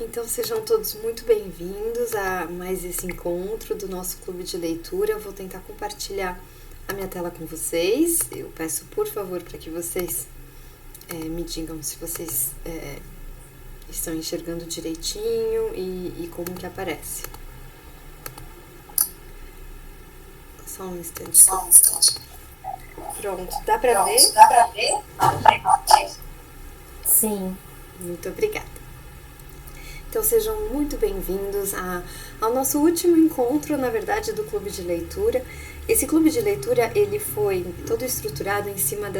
Então sejam todos muito bem-vindos a mais esse encontro do nosso clube de leitura. Eu vou tentar compartilhar a minha tela com vocês. Eu peço por favor para que vocês me digam se vocês estão enxergando direitinho e como que aparece. Só um instante. Pronto, dá para ver? Sim. Muito obrigada. Então sejam muito bem-vindos ao nosso último encontro, na verdade, do Clube de Leitura. Esse Clube de Leitura, ele foi todo estruturado em cima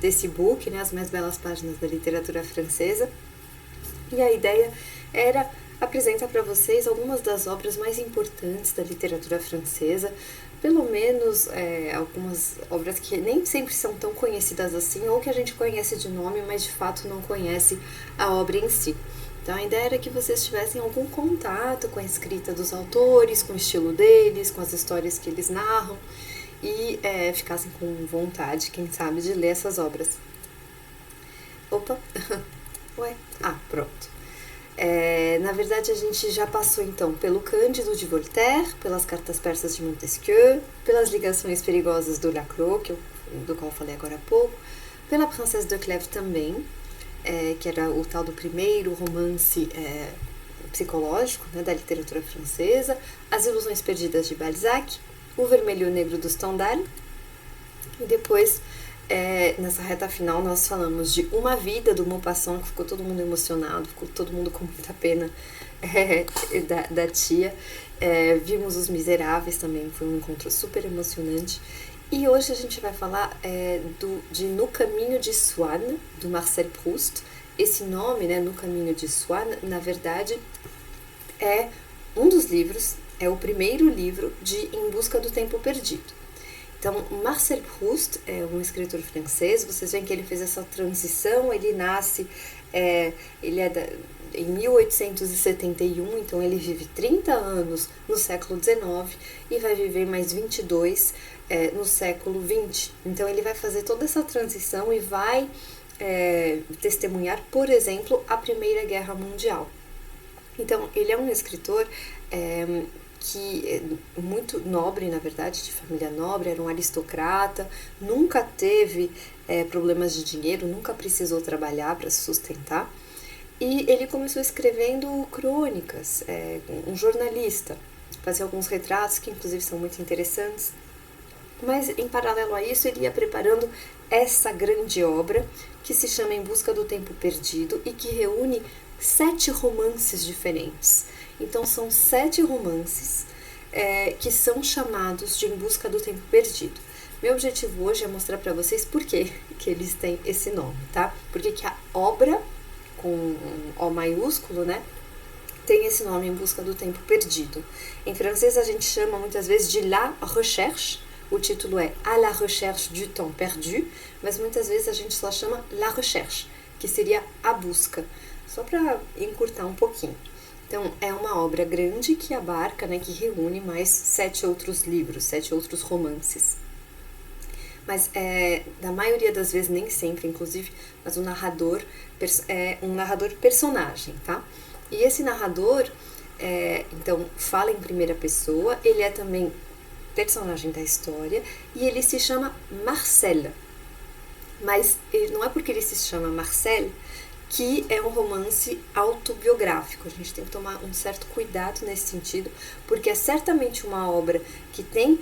desse book, né, As Mais Belas Páginas da Literatura Francesa. E a ideia era apresentar para vocês algumas das obras mais importantes da literatura francesa, pelo menos algumas obras que nem sempre são tão conhecidas assim, ou que a gente conhece de nome, mas de fato não conhece a obra em si. Então a ideia era que vocês tivessem algum contato com a escrita dos autores, com o estilo deles, com as histórias que eles narram e ficassem com vontade, quem sabe, de ler essas obras. Opa! Ué? Ah, pronto. Na verdade, a gente já passou então pelo Cândido de Voltaire, pelas Cartas Persas de Montesquieu, pelas Ligações Perigosas do Laclos, do qual eu falei agora há pouco, pela Princesse de Clèves também, que era o tal do primeiro romance psicológico, né, da literatura francesa, As Ilusões Perdidas de Balzac, O Vermelho e o Negro do Stendhal, e depois, nessa reta final, nós falamos de Uma Vida, do Maupassant, que ficou todo mundo emocionado, ficou todo mundo com muita pena da tia. Vimos Os Miseráveis também, foi um encontro super emocionante. E hoje a gente vai falar de No Caminho de Swann, do Marcel Proust. Esse nome, né, No Caminho de Swann, na verdade, é um dos livros, é o primeiro livro de Em Busca do Tempo Perdido. Então, Marcel Proust é um escritor francês, vocês veem que ele fez essa transição, ele nasce, em 1871, então ele vive 30 anos no século XIX e vai viver mais 22 no século XX. Então ele vai fazer toda essa transição e vai testemunhar, por exemplo, a Primeira Guerra Mundial. Então ele é um escritor que é muito nobre, na verdade, de família nobre, era um aristocrata, nunca teve problemas de dinheiro, nunca precisou trabalhar para se sustentar. E ele começou escrevendo crônicas, um jornalista, fazia alguns retratos que inclusive são muito interessantes. Mas em paralelo a isso ele ia preparando essa grande obra que se chama Em Busca do Tempo Perdido e que reúne 7 romances diferentes. Então são 7 romances que são chamados de Em Busca do Tempo Perdido. Meu objetivo hoje é mostrar para vocês por que eles têm esse nome, tá? Porque que a obra, com um O maiúsculo, né, tem esse nome, Em Busca do Tempo Perdido. Em francês a gente chama muitas vezes de La Recherche, o título é À la recherche du temps perdu, mas muitas vezes a gente só chama La Recherche, que seria a busca, só para encurtar um pouquinho. Então, é uma obra grande que abarca, né, que reúne mais 7 outros livros, 7 outros romances. Mas, da maioria das vezes, nem sempre, inclusive, mas o narrador é um narrador personagem, tá? E esse narrador, então, fala em primeira pessoa, ele é também personagem da história e ele se chama Marcel. Mas não é porque ele se chama Marcel que é um romance autobiográfico. A gente tem que tomar um certo cuidado nesse sentido, porque é certamente uma obra que tem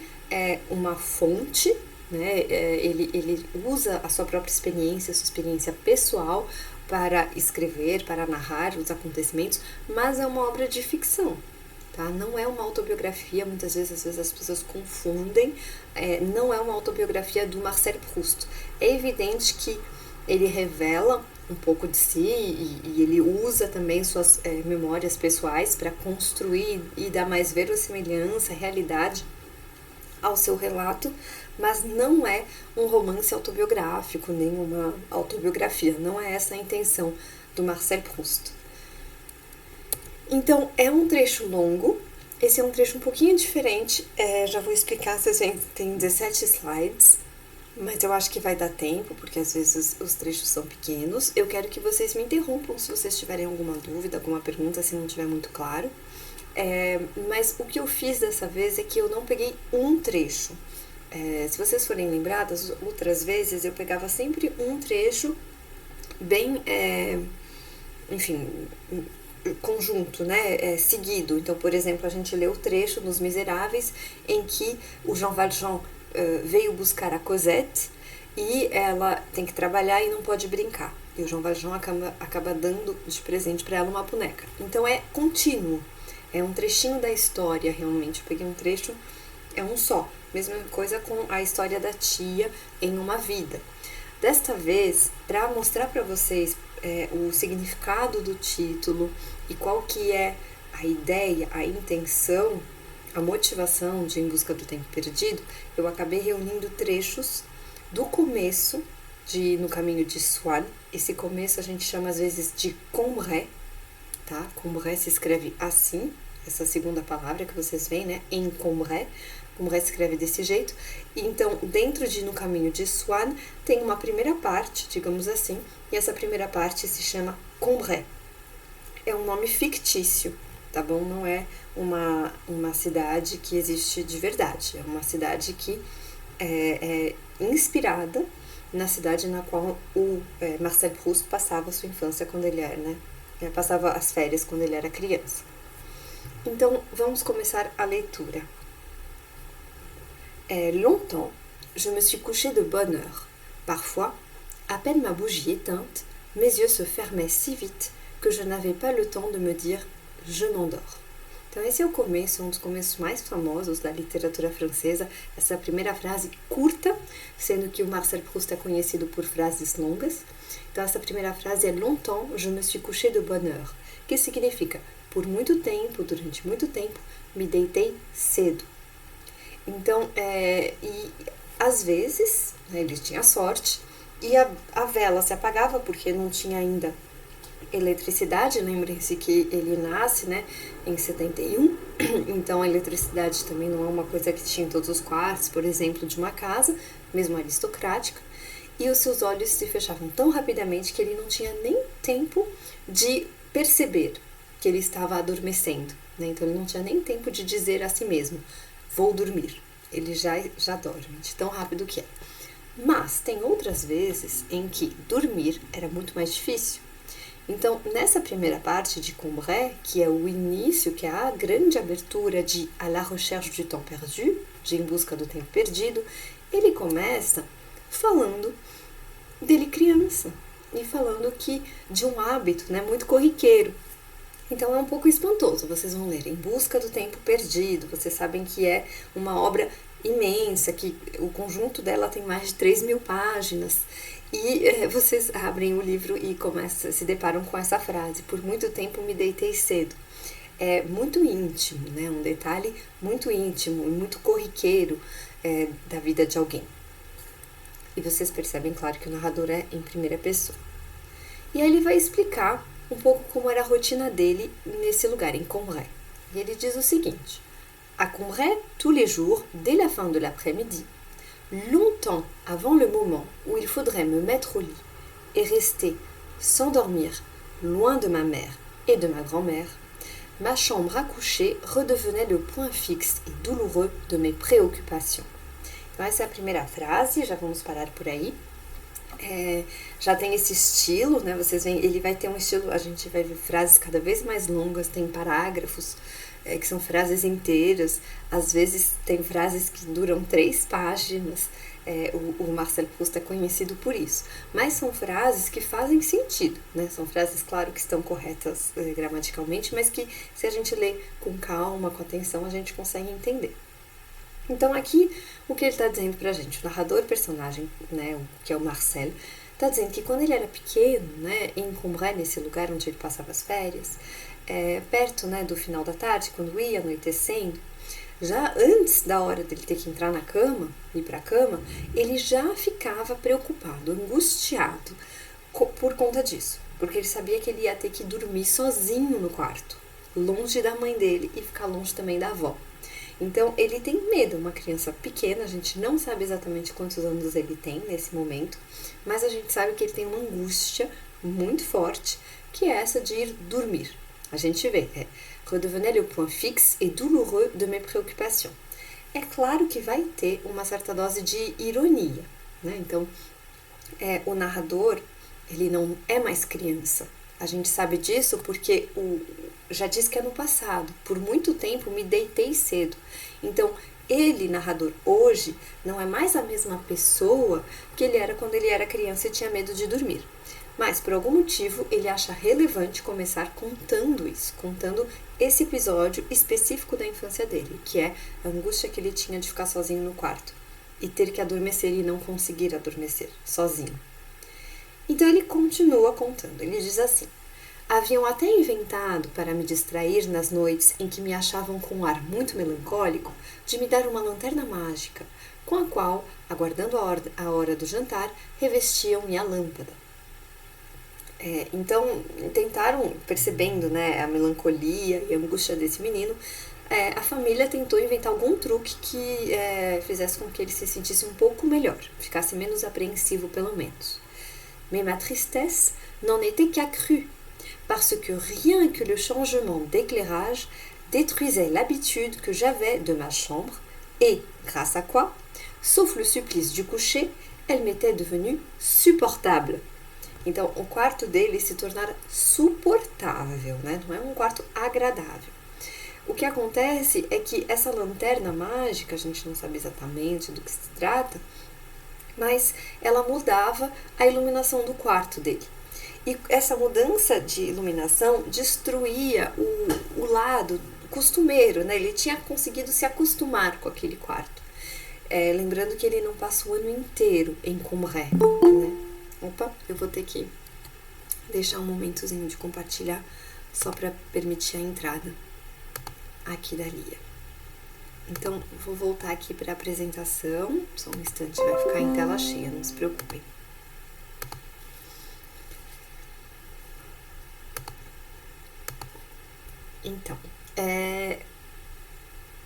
uma fonte, né? Ele usa a sua própria experiência, a sua experiência pessoal para escrever, para narrar os acontecimentos, mas é uma obra de ficção. Tá? Não é uma autobiografia, muitas vezes as pessoas confundem, não é uma autobiografia do Marcel Proust. É evidente que ele revela um pouco de si e ele usa também suas memórias pessoais para construir e dar mais verossimilhança, realidade ao seu relato, mas não é um romance autobiográfico, nem uma autobiografia, não é essa a intenção do Marcel Proust. Então, é um trecho longo, esse é um trecho um pouquinho diferente, já vou explicar, vocês veem, tem 17 slides, mas eu acho que vai dar tempo, porque às vezes os trechos são pequenos. Eu quero que vocês me interrompam se vocês tiverem alguma dúvida, alguma pergunta, se não estiver muito claro. Mas o que eu fiz dessa vez é que eu não peguei um trecho. Se vocês forem lembradas, outras vezes eu pegava sempre um trecho bem, enfim, conjunto, né, seguido. Então, por exemplo, a gente lê o trecho nos Miseráveis em que o Jean Valjean veio buscar a Cosette e ela tem que trabalhar e não pode brincar. E o Jean Valjean acaba dando de presente para ela uma boneca. Então é contínuo, é um trechinho da história realmente. Eu peguei um trecho, é um só. Mesma coisa com a história da tia em Uma Vida. Desta vez, para mostrar para vocês o significado do título e qual que é a ideia, a intenção, a motivação de Em Busca do Tempo Perdido, eu acabei reunindo trechos do começo de No Caminho de Swann. Esse começo a gente chama às vezes de Combray, tá? Combray se escreve assim, essa segunda palavra que vocês veem, né? Em Combray. Combray se escreve desse jeito. Então, dentro de No Caminho de Swann, tem uma primeira parte, digamos assim, e essa primeira parte se chama Combray. É um nome fictício, tá bom? Não é uma cidade que existe de verdade. É uma cidade que é inspirada na cidade na qual o Marcel Proust passava a sua infância quando ele era, né? Passava as férias quando ele era criança. Então, vamos começar a leitura. Longtemps, je me suis couchée de bonne heure. Parfois, à peine ma bougie éteinte, mes yeux se fermaient si vite que je n'avais pas le temps de me dire « je m'endors ». Então esse é o começo, um dos começos mais famosos da literatura francesa, essa primeira frase curta, sendo que o Marcel Proust é conhecido por frases longas. Então essa primeira frase é « Longtemps, je me suis couchée de bonne heure », que significa por muito tempo, durante muito tempo, me deitei cedo. Então, e às vezes, né, ele tinha sorte, e a vela se apagava porque não tinha ainda eletricidade. Lembrem-se que ele nasce, né, em 71, então a eletricidade também não é uma coisa que tinha em todos os quartos, por exemplo, de uma casa, mesmo aristocrática, e os seus olhos se fechavam tão rapidamente que ele não tinha nem tempo de perceber que ele estava adormecendo, né? Então ele não tinha nem tempo de dizer a si mesmo, vou dormir. Ele já dorme, de tão rápido que é. Mas tem outras vezes em que dormir era muito mais difícil. Então, nessa primeira parte de Combray, que é o início, que é a grande abertura de À la recherche du temps perdu, de Em Busca do Tempo Perdido, ele começa falando dele criança e falando que de um hábito, né, muito corriqueiro. Então é um pouco espantoso, vocês vão ler Em Busca do Tempo Perdido, vocês sabem que é uma obra imensa, que o conjunto dela tem mais de 3.000 páginas, e vocês abrem o livro e se deparam com essa frase, por muito tempo me deitei cedo. É muito íntimo, né? Um detalhe muito íntimo e muito corriqueiro da vida de alguém. E vocês percebem, claro, que o narrador é em primeira pessoa. E aí ele vai explicar um pouco como era a rotina dele nesse lugar, em Combray. E ele diz o seguinte: À Combray, tous les jours, dès la fin de l'après-midi, longtemps avant le moment où il faudrait me mettre au lit et rester sans dormir, loin de ma mère et de ma grand-mère, ma chambre à coucher redevenait le point fixe et douloureux de mes préoccupations. Então essa é a primeira frase, já vamos parar por aí. Já tem esse estilo, né? Vocês veem, ele vai ter um estilo, a gente vai ver frases cada vez mais longas, tem parágrafos, que são frases inteiras, às vezes tem frases que duram 3 páginas, o Marcel Proust é conhecido por isso, mas são frases que fazem sentido, né? São frases, claro, que estão corretas gramaticalmente, mas que se a gente lê com calma, com atenção, a gente consegue entender. Então aqui, o que ele está dizendo pra gente? O narrador personagem, né, que é o Marcel, está dizendo que quando ele era pequeno, né, em Combray, nesse lugar onde ele passava as férias, perto, né, do final da tarde, quando ia anoitecendo, já antes da hora dele ter que entrar na cama, ir pra cama, ele já ficava preocupado, angustiado por conta disso, porque ele sabia que ele ia ter que dormir sozinho no quarto, longe da mãe dele e ficar longe também da avó. Então, ele tem medo, uma criança pequena, a gente não sabe exatamente quantos anos ele tem nesse momento, mas a gente sabe que ele tem uma angústia muito forte, que é essa de ir dormir. A gente vê, redevenait le point fixe et douloureux de mes préoccupations. É claro que vai ter uma certa dose de ironia, né? Então, o narrador, ele não é mais criança. A gente sabe disso porque já diz que é no passado. Por muito tempo me deitei cedo. Então, ele, narrador, hoje, não é mais a mesma pessoa que ele era quando ele era criança e tinha medo de dormir. Mas, por algum motivo, ele acha relevante começar contando isso, contando esse episódio específico da infância dele, que é a angústia que ele tinha de ficar sozinho no quarto e ter que adormecer e não conseguir adormecer sozinho. Então, ele continua contando. Ele diz assim: haviam até inventado, para me distrair nas noites em que me achavam com um ar muito melancólico, de me dar uma lanterna mágica, com a qual, aguardando a hora do jantar, revestiam minha lâmpada. Então, tentaram, percebendo, né, a melancolia e a angústia desse menino, a família tentou inventar algum truque que fizesse com que ele se sentisse um pouco melhor, ficasse menos apreensivo pelo menos. Mais ma tristesse n'en était qu'accrue, parce que rien que le changement d'éclairage détruisait l'habitude que j'avais de ma chambre et, grâce à quoi, sauf le supplice du coucher, elle m'était devenue supportable. Então, o quarto dele se tornara suportável, né? Não é um quarto agradável. O que acontece é que essa lanterna mágica, a gente não sabe exatamente do que se trata, mas ela mudava a iluminação do quarto dele. E essa mudança de iluminação destruía o lado costumeiro, né? Ele tinha conseguido se acostumar com aquele quarto. Lembrando que ele não passa o ano inteiro em Cumré, né? Opa, eu vou ter que deixar um momentozinho de compartilhar só para permitir a entrada aqui da Lia. Então, vou voltar aqui para a apresentação. Só um instante, vai ficar em tela cheia, não se preocupem.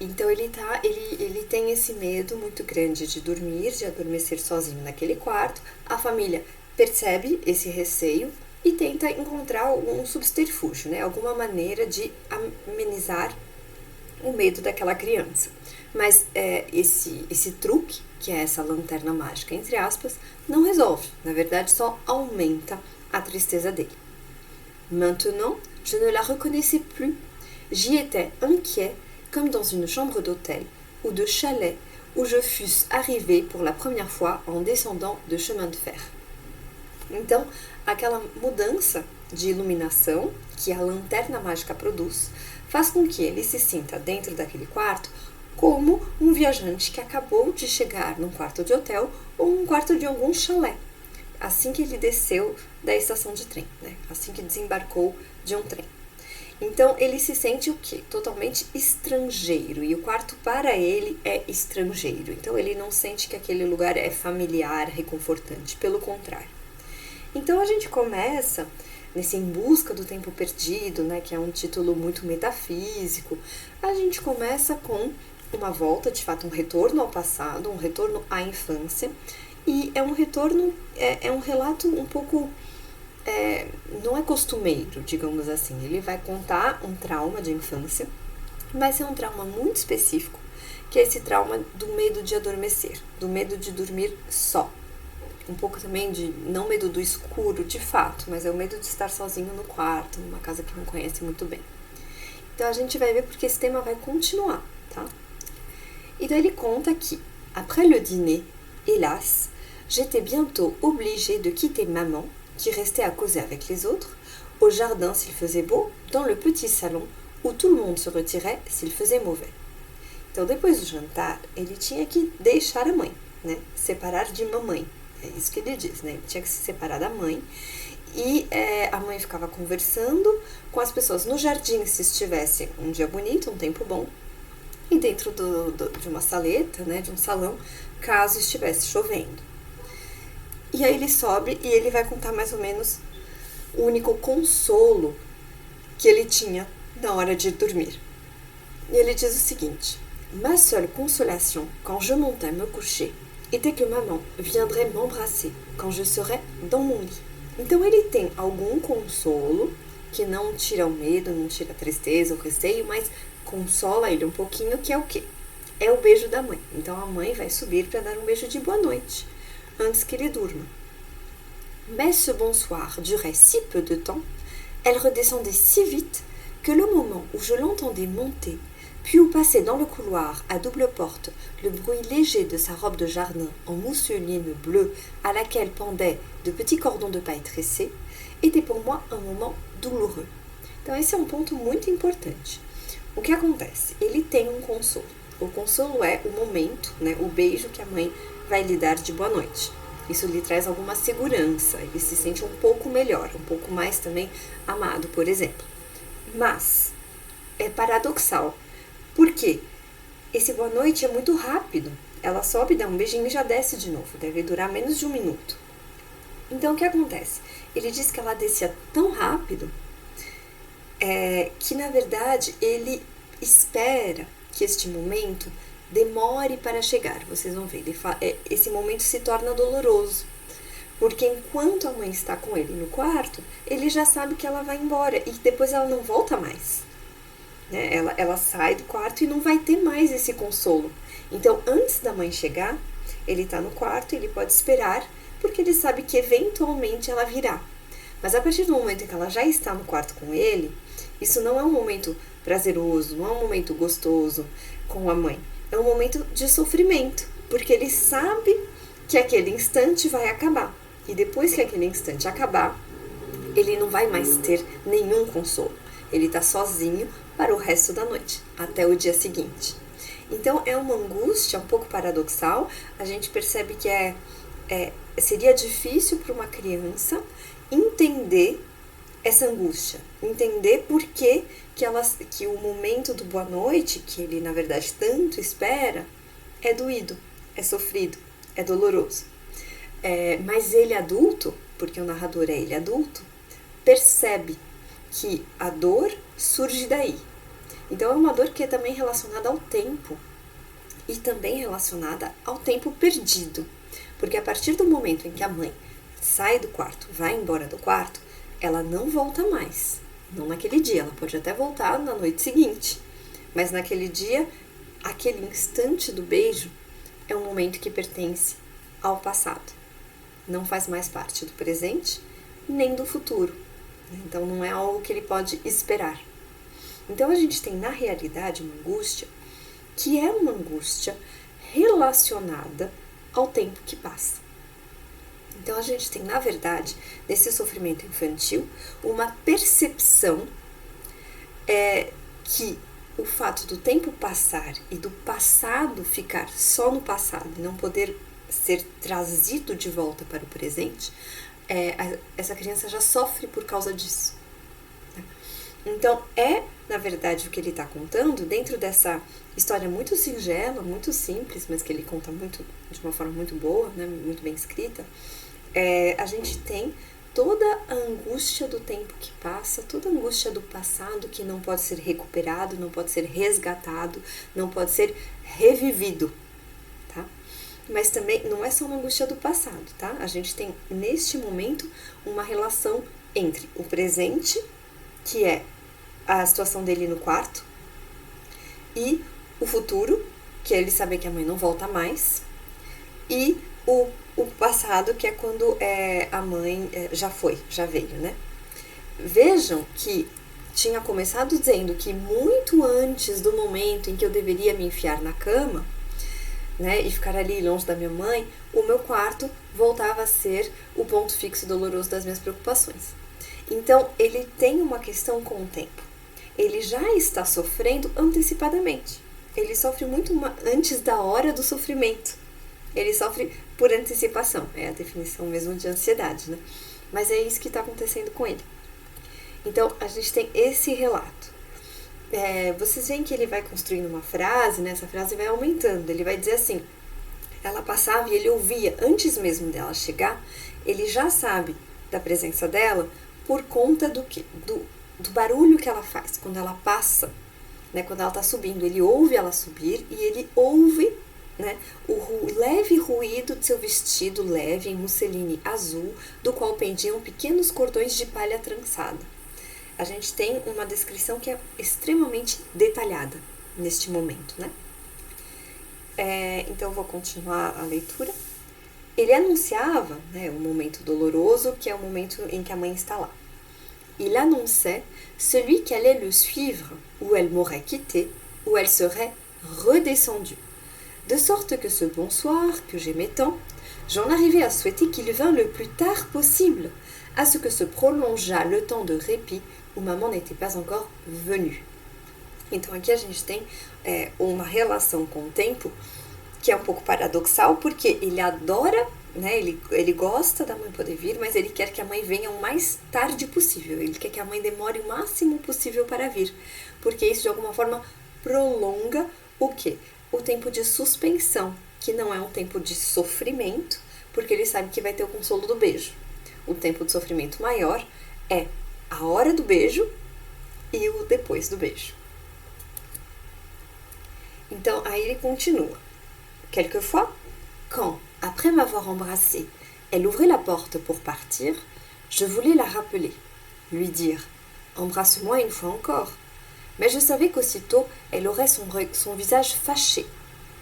Então ele tem esse medo muito grande de dormir, de adormecer sozinho naquele quarto. A família percebe esse receio e tenta encontrar um subterfúgio, né? Alguma maneira de amenizar o medo daquela criança. Mas esse truque, que é essa lanterna mágica, entre aspas, não resolve. Na verdade, só aumenta a tristeza dele. Maintenant, je ne la reconnaissais plus. J'y étais inquiet, comme dans une chambre d'hôtel ou de chalet où je fusse arrivé pour la première fois en descendant de chemin de fer. Então, aquela mudança de iluminação que a lanterna mágica produz faz com que ele se sinta dentro daquele quarto como um viajante que acabou de chegar num quarto de hotel ou um quarto de algum chalé, assim que ele desceu da estação de trem, né? Assim que desembarcou de um trem. Então, ele se sente o quê? Totalmente estrangeiro. E o quarto, para ele, é estrangeiro. Então, ele não sente que aquele lugar é familiar, reconfortante. Pelo contrário. Então, a gente começa nesse Em Busca do Tempo Perdido, né? Que é um título muito metafísico. A gente começa com uma volta, de fato, um retorno ao passado, um retorno à infância. E é um retorno, é um relato um pouco... não é costumeiro, digamos assim. Ele vai contar um trauma de infância, mas é um trauma muito específico, que é esse trauma do medo de adormecer, do medo de dormir só. Um pouco também de, não medo do escuro, de fato, mas é o medo de estar sozinho no quarto, numa casa que não conhece muito bem. Então, a gente vai ver porque esse tema vai continuar, tá? Então, ele conta que, après le dîner, hélas, j'étais bientôt obligée de quitter maman, qui restait à causer avec les autres, au jardin s'il faisait beau, dans le petit salon où tout le monde se retirait s'il faisait mauvais. Então, depois do jantar, ele tinha que deixar a mãe, né? Separar de mamãe. É isso que ele diz, né? Ele tinha que se separar da mãe. E a mãe ficava conversando com as pessoas no jardim se estivesse um dia bonito, um tempo bom. E dentro de uma saleta, né? De um salão, caso estivesse chovendo. E aí ele sobe e ele vai contar mais ou menos o único consolo que ele tinha na hora de dormir. E ele diz o seguinte: Ma seule consolation quand je montais me coucher était que maman viendrait m'embrasser quand je serais dans mon lit. Então ele tem algum consolo que não tira o medo, não tira a tristeza, o receio, mas consola ele um pouquinho, que é o quê? É o beijo da mãe. Então a mãe vai subir para dar um beijo de boa noite, antes que ele durma. Mais ce bonsoir durait si peu de temps, elle redescendait si vite que le moment où je l'entendais monter, puis où passait dans le couloir à double porte le bruit léger de sa robe de jardin en mousseline bleue à laquelle pendaient de petits cordons de paille tressés, était pour moi un moment douloureux. Então esse é um ponto muito importante. O que acontece? Ele tem um consolo. O consolo é o momento, né, o beijo que a mãe vai lhe dar de boa noite. Isso lhe traz alguma segurança, ele se sente um pouco melhor, um pouco mais também amado, por exemplo. Mas é paradoxal, porque esse boa noite é muito rápido. Ela sobe, dá um beijinho e já desce de novo, deve durar menos de 1 minuto. Então o que acontece? Ele diz que ela descia tão rápido que na verdade ele espera que este momento demore para chegar. Vocês vão ver, esse momento se torna doloroso, porque enquanto a mãe está com ele no quarto, ele já sabe que ela vai embora e depois ela não volta mais, né? Ela sai do quarto e não vai ter mais esse consolo. Então antes da mãe chegar, ele está no quarto, ele pode esperar, porque ele sabe que eventualmente ela virá. Mas a partir do momento em que ela já está no quarto com ele, isso não é um momento prazeroso, não é um momento gostoso com a mãe. É um momento de sofrimento, porque ele sabe que aquele instante vai acabar. E depois que aquele instante acabar, ele não vai mais ter nenhum consolo. Ele está sozinho para o resto da noite, até o dia seguinte. Então é uma angústia um pouco paradoxal. A gente percebe que seria difícil para uma criança entender essa angústia, entender por que o momento do boa noite, que ele na verdade tanto espera, é doído, é sofrido, é doloroso. Mas ele adulto, porque o narrador é ele adulto, percebe que a dor surge daí. Então é uma dor que é também relacionada ao tempo e também relacionada ao tempo perdido, porque a partir do momento em que a mãe sai do quarto, vai embora do quarto, ela não volta mais. Não naquele dia, ela pode até voltar na noite seguinte, mas naquele dia, aquele instante do beijo é um momento que pertence ao passado. Não faz mais parte do presente, nem do futuro. Então não é algo que ele pode esperar. Então a gente tem na realidade uma angústia que é uma angústia relacionada ao tempo que passa. Então a gente tem, na verdade, nesse sofrimento infantil, uma percepção que o fato do tempo passar e do passado ficar só no passado e não poder ser trazido de volta para o presente, essa criança já sofre por causa disso. Então na verdade, o que ele está contando dentro dessa história muito singela, muito simples, mas que ele conta de uma forma muito boa, né, muito bem escrita. A gente tem toda a angústia do tempo que passa, toda a angústia do passado que não pode ser recuperado, não pode ser resgatado, não pode ser revivido, tá? Mas também não é só uma angústia do passado, tá? A gente tem neste momento uma relação entre o presente, que é a situação dele no quarto, e o futuro, que é ele saber que a mãe não volta mais, e o passado, que é quando a mãe já veio, né? Vejam que tinha começado dizendo que muito antes do momento em que eu deveria me enfiar na cama, né, e ficar ali longe da minha mãe, o meu quarto voltava a ser o ponto fixo e doloroso das minhas preocupações. Então, ele tem uma questão com o tempo. Ele já está sofrendo antecipadamente. Ele sofre muito antes da hora do sofrimento. Ele sofre por antecipação. É a definição mesmo de ansiedade, né? Mas é isso que está acontecendo com ele. Então, a gente tem esse relato. Vocês veem que ele vai construindo uma frase, né? Essa frase vai aumentando. Ele vai dizer assim: ela passava e ele ouvia, antes mesmo dela chegar, ele já sabe da presença dela por conta do barulho que ela faz quando ela passa né, quando ela está subindo, ele ouve ela subir e ele ouve, né, o leve ruído de seu vestido leve em musseline azul, do qual pendiam pequenos cordões de palha trançada. A gente tem uma descrição que é extremamente detalhada neste momento, né? Então eu vou continuar a leitura. Ele anunciava, né, o momento doloroso, que é o momento em que a mãe está lá. Il annonçait celui qui allait le suivre, où elle m'aurait quitté, où elle serait redescendue. De sorte que ce bonsoir que j'aimais tant, j'en arrivais à souhaiter qu'il vînt le plus tard possible, à ce que se prolongeât le temps de répit où maman n'était pas encore venue. Então aqui a gente tem uma relação com o tempo que é um pouco paradoxal, porque ele adora, né, ele gosta da mãe poder vir, mas ele quer que a mãe venha o mais tarde possível. Ele quer que a mãe demore o máximo possível para vir, porque isso de alguma forma prolonga o quê? O tempo de suspensão, que não é um tempo de sofrimento, porque ele sabe que vai ter o consolo do beijo. O tempo de sofrimento maior é a hora do beijo e o depois do beijo. Então, aí ele continua. Quelquefois, quand, après m'avoir embrassée, elle ouvrait la porte pour partir, je voulais la rappeler, lui dire « Embrasse-moi une fois encore ». Mais je savais qu'aussitôt, elle aurait son visage fâché,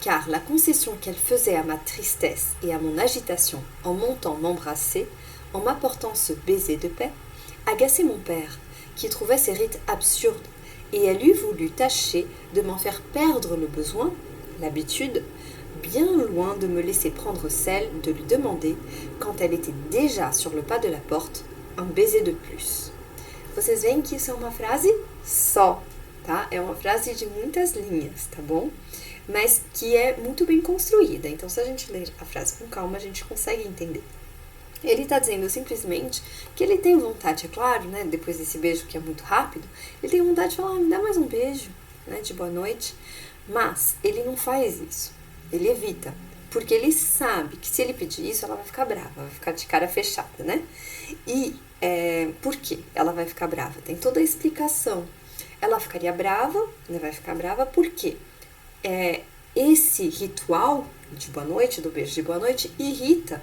car la concession qu'elle faisait à ma tristesse et à mon agitation en montant m'embrasser, en m'apportant ce baiser de paix, agaçait mon père, qui trouvait ces rites absurdes, et elle eût voulu tâcher de m'en faire perdre le besoin, l'habitude, bien loin de me laisser prendre celle de lui demander, quand elle était déjà sur le pas de la porte, um baiser de plus. Vocês veem que isso é uma frase só, tá? É uma frase de muitas linhas, tá bom? Mas que é muito bem construída. Então, se a gente ler a frase com calma, a gente consegue entender. Ele está dizendo simplesmente que ele tem vontade, é claro, né? Depois desse beijo que é muito rápido, ele tem vontade de falar, me dá mais um beijo, né? De boa noite. Mas ele não faz isso. Ele evita, porque ele sabe que se ele pedir isso, ela vai ficar brava, vai ficar de cara fechada, né? E por que ela vai ficar brava? Tem toda a explicação. Ela ficaria brava, né? Vai ficar brava porque esse ritual de boa noite, do beijo de boa noite, irrita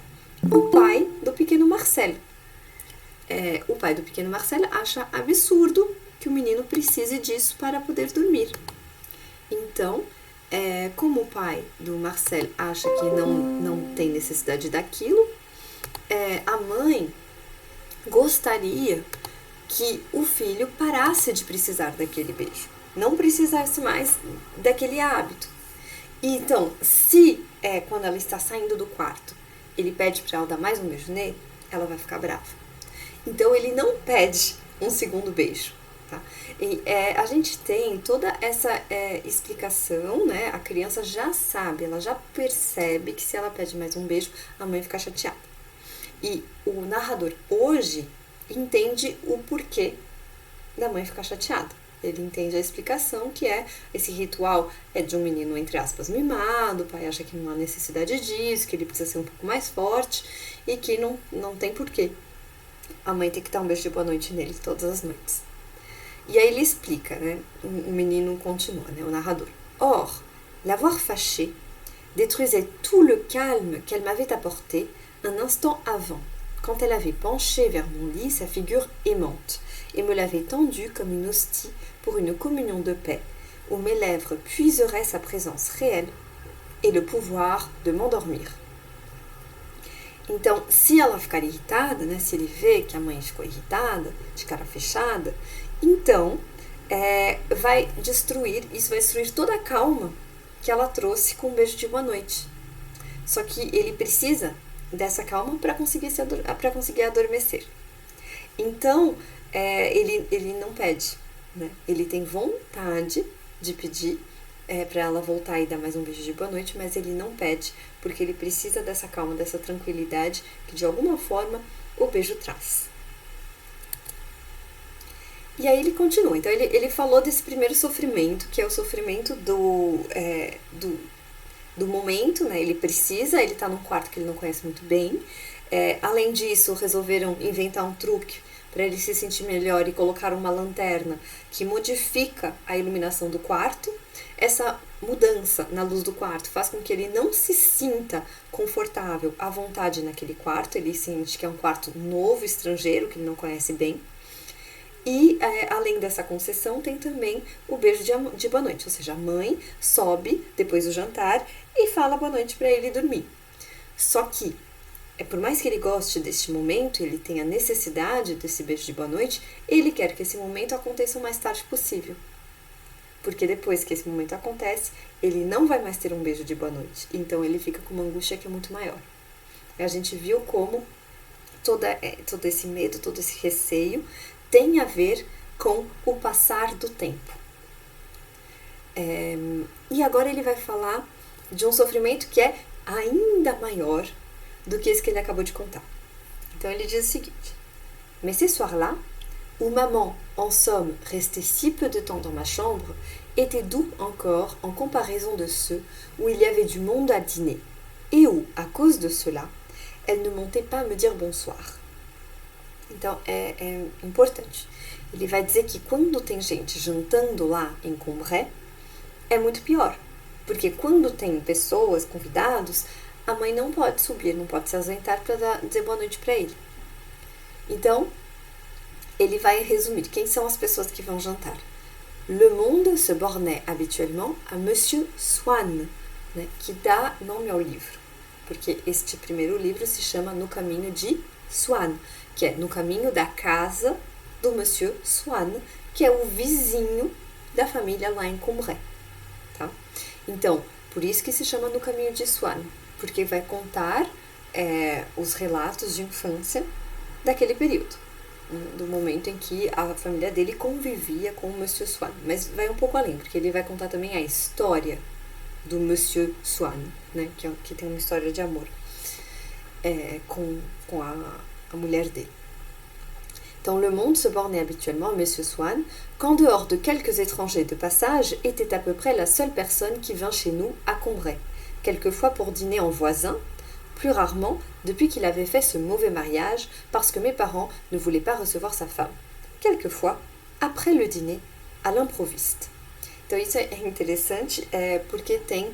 o pai do pequeno Marcel. O pai do pequeno Marcel acha absurdo que o menino precise disso para poder dormir. Então, como o pai do Marcel acha que não tem necessidade daquilo, a mãe gostaria que o filho parasse de precisar daquele beijo, não precisasse mais daquele hábito. Então, se quando ela está saindo do quarto, ele pede para ela dar mais um beijo nele, ela vai ficar brava. Então, ele não pede um segundo beijo. Tá? E, a gente tem toda essa explicação, né? A criança já sabe, ela já percebe que se ela pede mais um beijo, a mãe fica chateada. E o narrador hoje entende o porquê da mãe ficar chateada. Ele entende a explicação que esse ritual é de um menino, entre aspas, mimado, o pai acha que não há necessidade disso, que ele precisa ser um pouco mais forte e que não tem porquê a mãe ter que dar um beijo de boa noite nele todas as noites. E aí ele explica, né? O menino continua, né? O narrador. Or, l'avoir fâché détruisait tout le calme qu'elle m'avait apporté un instant avant, quand elle avait penché vers mon lit sa figure aimante et me l'avait tendue comme une hostie pour une communion de paix, où mes lèvres puiseraient sa présence réelle et le pouvoir de m'endormir. Então, se ela ficar irritada, né? Se ele vê que a mãe ficou irritada, de cara fechada, então vai destruir toda a calma que ela trouxe com um beijo de boa noite. Só que ele precisa dessa calma para conseguir adormecer. Então, ele não pede, né? Ele tem vontade de pedir para ela voltar e dar mais um beijo de boa noite, mas ele não pede, porque ele precisa dessa calma, dessa tranquilidade que de alguma forma o beijo traz. E aí ele continua. Então ele falou desse primeiro sofrimento, que é o sofrimento do momento, né? Ele está num quarto que ele não conhece muito bem. Além disso, resolveram inventar um truque para ele se sentir melhor e colocar uma lanterna que modifica a iluminação do quarto, essa mudança na luz do quarto faz com que ele não se sinta confortável, à vontade naquele quarto, ele sente que é um quarto novo, estrangeiro, que ele não conhece bem. E, além dessa concessão, tem também o beijo de boa noite, ou seja, a mãe sobe depois do jantar e fala boa noite para ele dormir. Só que, por mais que ele goste deste momento, ele tenha necessidade desse beijo de boa noite, ele quer que esse momento aconteça o mais tarde possível. Porque depois que esse momento acontece, ele não vai mais ter um beijo de boa noite. Então ele fica com uma angústia que é muito maior. A gente viu como todo esse medo, todo esse receio tem a ver com o passar do tempo. E agora ele vai falar de um sofrimento que é ainda maior do que esse que ele acabou de contar. Então ele diz o seguinte: Mais ce soir-là, où maman, en somme, restait si peu de temps dans ma chambre, était doux encore en comparaison de ceux où il y avait du monde à dîner, et où, à cause de cela, elle ne montait pas me dire bonsoir. Então é importante. Ele vai dizer que quando tem gente jantando lá em Combray, é muito pior. Porque quando tem pessoas, convidados, a mãe não pode subir, não pode se ausentar para dizer boa noite para ele. Então, ele vai resumir quem são as pessoas que vão jantar. Le monde se bornait habituellement à Monsieur Swann, né, que dá nome ao livro. Porque este primeiro livro se chama No Caminho de Swann, que é no caminho da casa do Monsieur Swann, que é o vizinho da família lá em Combray. Tá? Então, por isso que se chama No Caminho de Swann, porque vai contar os relatos de infância daquele período, do momento em que a família dele convivia com o Monsieur Swann. Mas vai um pouco além, porque ele vai contar também a história do Monsieur Swann, né, que tem uma história de amor com a mulher dele. Então, le monde se bornait habituellement à Monsieur Swann, qu'en dehors de quelques étrangers de passage, était à peu près la seule personne qui vint chez nous à Combray, quelquefois pour dîner en voisin, plus rarement depuis qu'il avait fait ce mauvais mariage parce que mes parents ne voulaient pas recevoir sa femme, quelquefois après le dîner à l'improviste. Então isso é interessante porque tem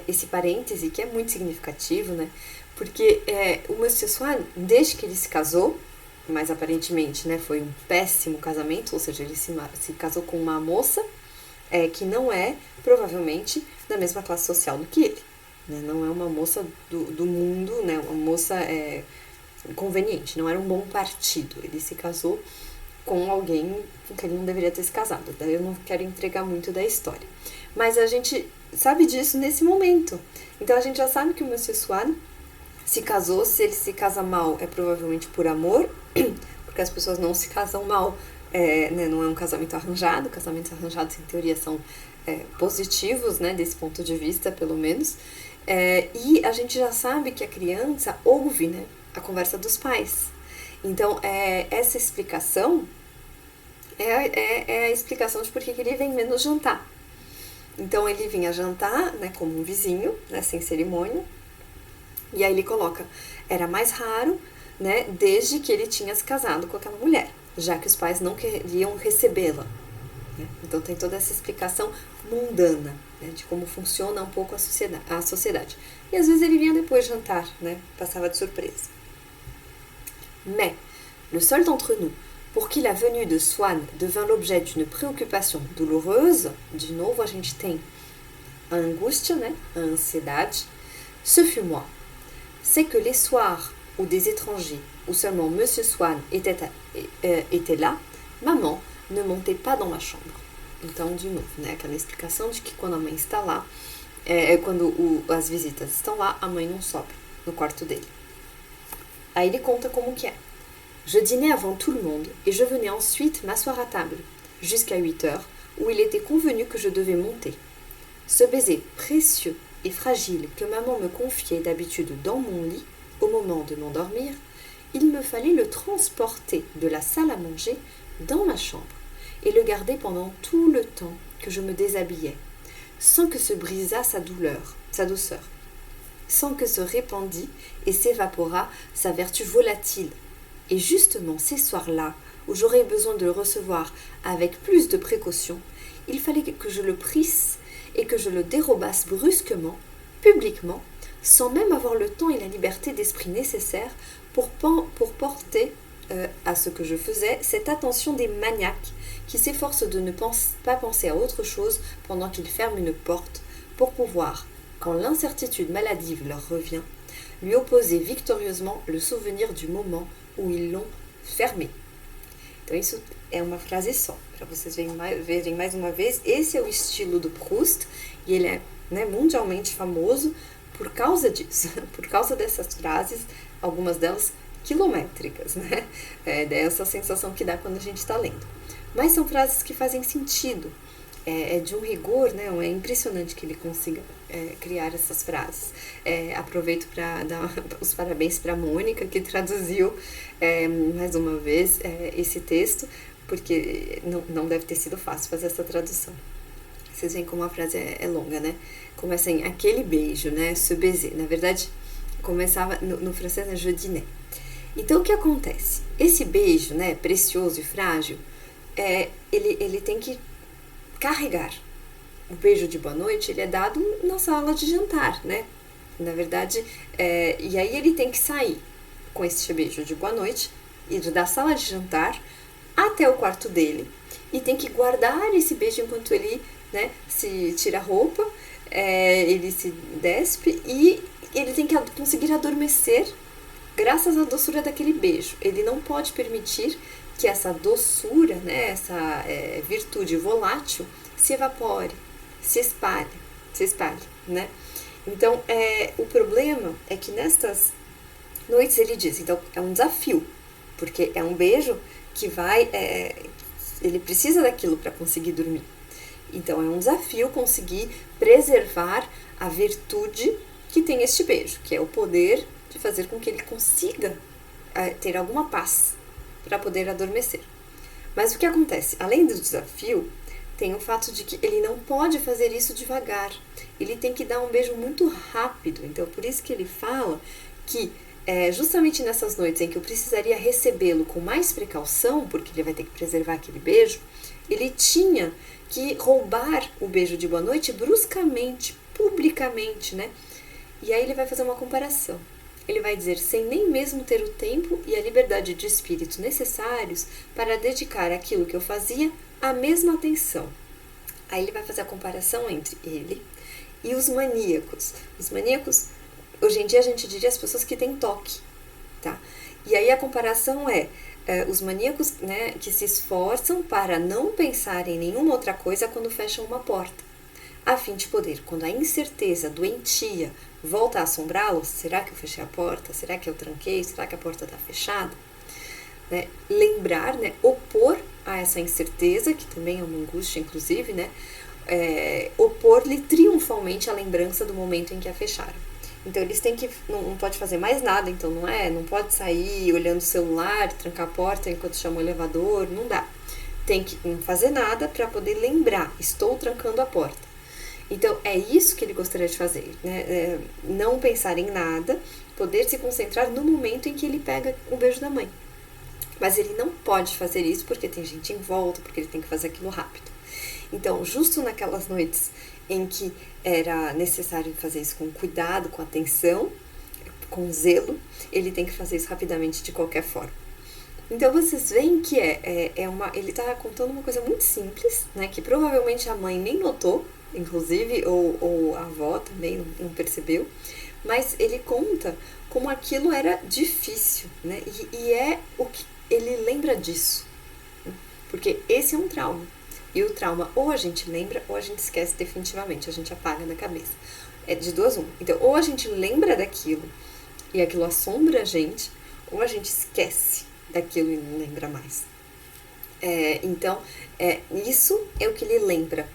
esse parêntese que é muito significativo, né? Porque o Monsieur Swann, desde que ele se casou, mas aparentemente, né, foi um péssimo casamento, ou seja, ele se casou com uma moça que não é, provavelmente, da mesma classe social do que ele. Né? Não é uma moça do mundo, né, uma moça conveniente, não era um bom partido. Ele se casou com alguém com quem ele não deveria ter se casado. Daí eu não quero entregar muito da história. Mas a gente sabe disso nesse momento. Então a gente já sabe que o Monsieur Swann se casou. Se ele se casa mal, é provavelmente por amor, porque as pessoas não se casam mal, né, não é um casamento arranjado. Casamentos arranjados, em teoria, são positivos, né, desse ponto de vista, pelo menos. E a gente já sabe que a criança ouve, né, a conversa dos pais. Então, essa explicação é a explicação de por que ele vem menos jantar. Então, ele vinha jantar, né, como um vizinho, né, sem cerimônia. E aí ele coloca, era mais raro, né, desde que ele tinha se casado com aquela mulher, já que os pais não queriam recebê-la. Né? Então tem toda essa explicação mundana, né, de como funciona um pouco a sociedade. E às vezes ele vinha depois jantar, né, passava de surpresa. Mais, le seul d'entre nous pour qui la venue de Swann devint l'objet d'une préoccupation douloureuse, de novo a gente tem a angústia, né, a ansiedade, ce fut moi. C'est que les soirs où des étrangers, où seulement Monsieur Swann était là, maman ne montait pas dans ma chambre. Então, de novo, né, aquela explicação de que quando a mãe está lá, quando as visitas estão lá, a mãe não sobe no quarto dele. Aí ele conta como que é. Je dînais avant tout le monde et je venais ensuite m'asseoir à table, jusqu'à 8 heures, où il était convenu que je devais monter. Ce baiser précieux et fragile que maman me confiait d'habitude dans mon lit, au moment de m'endormir, il me fallait le transporter de la salle à manger dans ma chambre et le garder pendant tout le temps que je me déshabillais, sans que se brisât sa douceur, sans que se répandît et s'évaporât sa vertu volatile, Et justement, ces soirs-là, où j'aurais besoin de le recevoir avec plus de précaution, il fallait que je le prisse et que je le dérobasse brusquement, publiquement, sans même avoir le temps et la liberté d'esprit nécessaires pour porter à ce que je faisais cette attention des maniaques qui s'efforcent de ne pas penser à autre chose pendant qu'ils ferment une porte pour pouvoir, quand l'incertitude maladive leur revient, lui opposer victorieusement le souvenir du moment où ils l'ont fermé. Então isso é uma frase só, para vocês verem mais uma vez. Esse é o estilo do Proust e ele é, né, mundialmente famoso por causa disso, por causa dessas frases, algumas delas quilométricas, né? Dessa sensação que dá quando a gente está lendo. Mas são frases que fazem sentido, é de um rigor, né? É impressionante que ele consiga criar essas frases. Aproveito para dar os parabéns para a Mônica, que traduziu mais uma vez esse texto, porque não deve ter sido fácil fazer essa tradução. Vocês veem como a frase é longa, né? Começa em aquele beijo, né? Ce baiser. Na verdade, começava no francês, é je dînais. Então, o que acontece? Esse beijo, né, precioso e frágil, ele tem que carregar. O beijo de boa noite, ele é dado na sala de jantar, né? Na verdade, e aí ele tem que sair com esse beijo de boa noite, ir da sala de jantar até o quarto dele, e tem que guardar esse beijo enquanto ele, né, se tira a roupa, ele se despe, e ele tem que conseguir adormecer graças à doçura daquele beijo. Ele não pode permitir que essa doçura, né, essa virtude volátil se evapore, se espalhe, né? Então, o problema é que nestas noites ele diz, então é um desafio, porque é um beijo que vai, ele precisa daquilo para conseguir dormir. Então é um desafio conseguir preservar a virtude que tem este beijo, que é o poder de fazer com que ele consiga ter alguma paz para poder adormecer. Mas o que acontece? Além do desafio, tem o fato de que ele não pode fazer isso devagar. Ele tem que dar um beijo muito rápido. Então, por isso que ele fala que justamente nessas noites em que eu precisaria recebê-lo com mais precaução, porque ele vai ter que preservar aquele beijo, ele tinha que roubar o beijo de boa noite bruscamente, publicamente, né? E aí ele vai fazer uma comparação. Ele vai dizer, sem nem mesmo ter o tempo e a liberdade de espírito necessários para dedicar aquilo que eu fazia a mesma atenção. Aí ele vai fazer a comparação entre ele e os maníacos. Os maníacos, hoje em dia a gente diria as pessoas que têm toque, tá? E aí a comparação os maníacos, né, que se esforçam para não pensar em nenhuma outra coisa quando fecham uma porta, a fim de poder, quando a incerteza doentia volta a assombrá-los, será que eu fechei a porta? Será que eu tranquei? Será que a porta está fechada? Né? Lembrar, né, opor a essa incerteza, que também é uma angústia, inclusive, né, opor-lhe triunfalmente a lembrança do momento em que a fecharam. Então eles têm que, não pode fazer mais nada, então não pode sair olhando o celular, trancar a porta enquanto chama o elevador, não dá. Tem que não fazer nada para poder lembrar, estou trancando a porta. Então é isso que ele gostaria de fazer, né? Não pensar em nada, poder se concentrar no momento em que ele pega o beijo da mãe. Mas ele não pode fazer isso porque tem gente em volta, porque ele tem que fazer aquilo rápido. Então, justo naquelas noites em que era necessário fazer isso com cuidado, com atenção, com zelo, ele tem que fazer isso rapidamente de qualquer forma. Então vocês veem que ele está contando uma coisa muito simples, né, que provavelmente a mãe nem notou, inclusive, ou a avó também não percebeu, mas ele conta como aquilo era difícil, né, e é o que ele lembra disso, né, porque esse é um trauma. E o trauma ou a gente lembra ou a gente esquece definitivamente, a gente apaga na cabeça. É de duas uma. Então, ou a gente lembra daquilo e aquilo assombra a gente, ou a gente esquece daquilo e não lembra mais. Então, isso é o que ele lembra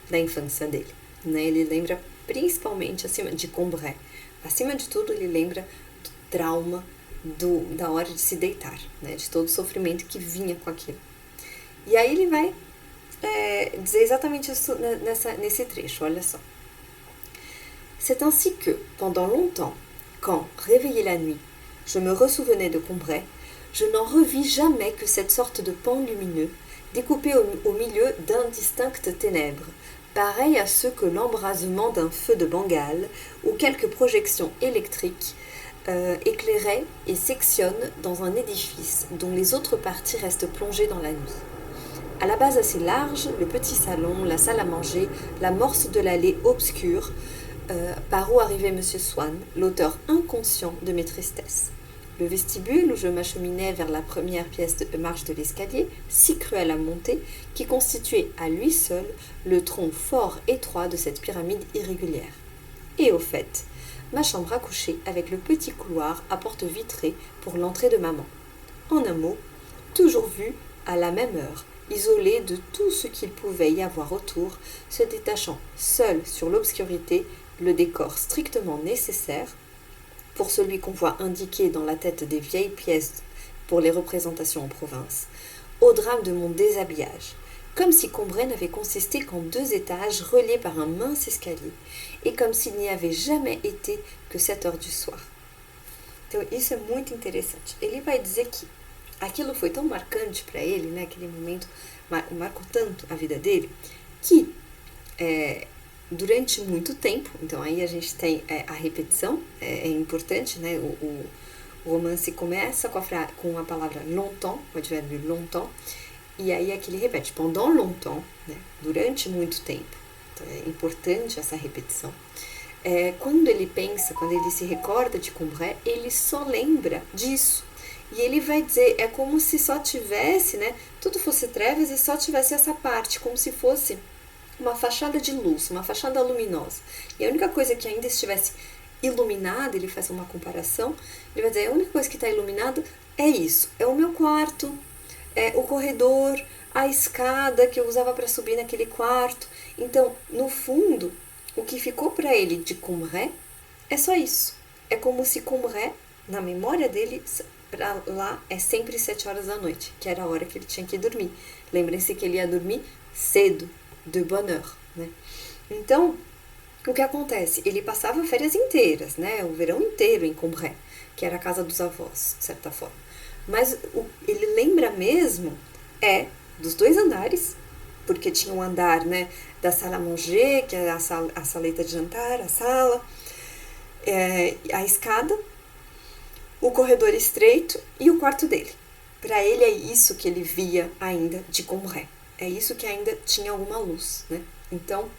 da infância dele, né? Ele lembra principalmente de Combray. Acima de tudo, ele lembra do trauma da hora de se deitar, né? De todo o sofrimento que vinha com aquilo. E aí ele vai dizer exatamente isso nesse trecho, olha só. C'est ainsi que, pendant longtemps, quand, réveillé la nuit, je me ressouvenais de Combray, Je n'en revis jamais que cette sorte de pan lumineux, découpé au milieu d'indistinctes ténèbres, pareil à ceux que l'embrasement d'un feu de Bengale ou quelques projections électriques éclairaient et sectionnent dans un édifice dont les autres parties restent plongées dans la nuit. À la base assez large, le petit salon, la salle à manger, l'amorce de l'allée obscure, par où arrivait M. Swann, l'auteur inconscient de mes tristesses. Le vestibule où je m'acheminais vers la première pièce de marche de l'escalier, si cruel à monter, qui constituait à lui seul le tronc fort étroit de cette pyramide irrégulière. Et au fait, ma chambre à coucher avec le petit couloir à porte vitrée pour l'entrée de maman. En un mot, toujours vu à la même heure, isolé de tout ce qu'il pouvait y avoir autour, se détachant seul sur l'obscurité, le décor strictement nécessaire pour celui qu'on voit indiqué dans la tête des vieilles pièces pour les représentations en province, au drame de mon déshabillage, comme si Combray n'avait consisté qu'en 2 étages reliés par un mince escalier, e como se n'y avait jamais été que 7 heures du soir. Então, isso é muito interessante. Ele vai dizer que aquilo foi tão marcante para ele, né, aquele momento marcou tanto a vida dele, que durante muito tempo, então aí a gente tem a repetição, é importante, né, o romance começa com a palavra longtemps, o advérbio longtemps, e aí aqui ele repete, pendant longtemps, né, durante muito tempo. Então é importante essa repetição. Quando ele pensa, quando ele se recorda de Combray, ele só lembra disso. E ele vai dizer, é como se só tivesse, né, tudo fosse trevas e só tivesse essa parte, como se fosse uma fachada de luz, uma fachada luminosa. E a única coisa que ainda estivesse iluminada, ele faz uma comparação, ele vai dizer, a única coisa que está iluminada é isso, é o meu quarto, é o corredor, a escada que eu usava para subir naquele quarto. Então, no fundo, o que ficou para ele de Combray é só isso. É como se Combray, na memória dele, para lá é sempre 7 horas da noite, que era a hora que ele tinha que dormir. Lembrem-se que ele ia dormir cedo, de bonne heure, né? Então, o que acontece? Ele passava férias inteiras, né? O verão inteiro em Combray, que era a casa dos avós, de certa forma. Mas ele lembra mesmo dos 2 andares, porque tinha um andar, né, da salle à manger, que é a saleta de jantar, a sala, a escada, o corredor estreito e o quarto dele. Para ele é isso que ele via ainda de Combray. É isso que ainda tinha alguma luz, né? Então,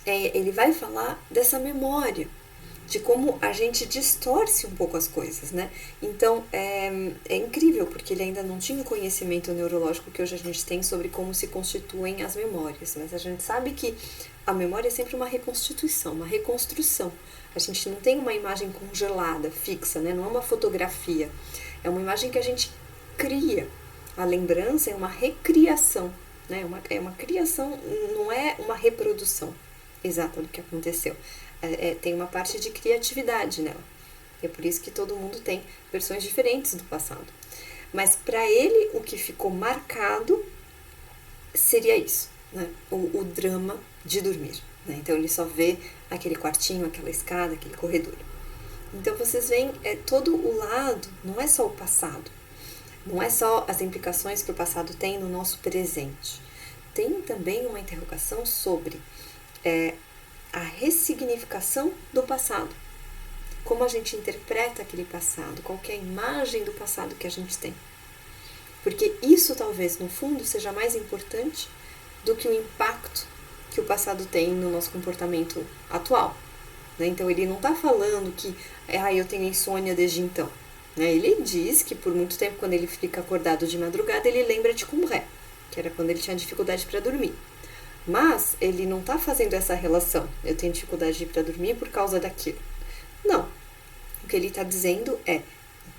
ele vai falar dessa memória, de como a gente distorce um pouco as coisas, né? Então, é incrível, porque ele ainda não tinha o conhecimento neurológico que hoje a gente tem sobre como se constituem as memórias, mas a gente sabe que a memória é sempre uma reconstituição, uma reconstrução. A gente não tem uma imagem congelada, fixa, né? Não é uma fotografia. É uma imagem que a gente cria. A lembrança é uma recriação, né? É uma criação, não é uma reprodução exata do que aconteceu. Tem uma parte de criatividade nela. É por isso que todo mundo tem versões diferentes do passado. Mas para ele, o que ficou marcado seria isso, né? O drama de dormir. Né? Então ele só vê aquele quartinho, aquela escada, aquele corredor. Então vocês veem, todo o lado, não é só o passado, não é só as implicações que o passado tem no nosso presente. Tem também uma interrogação sobre a ressignificação do passado. Como a gente interpreta aquele passado, qual que é a imagem do passado que a gente tem. Porque isso talvez, no fundo, seja mais importante do que o impacto que o passado tem no nosso comportamento atual. Né? Então, ele não está falando que eu tenho insônia desde então. Né? Ele diz que por muito tempo, quando ele fica acordado de madrugada, ele lembra de Combray, que era quando ele tinha dificuldade para dormir. Mas ele não está fazendo essa relação. Eu tenho dificuldade para dormir por causa daquilo. Não. O que ele está dizendo é,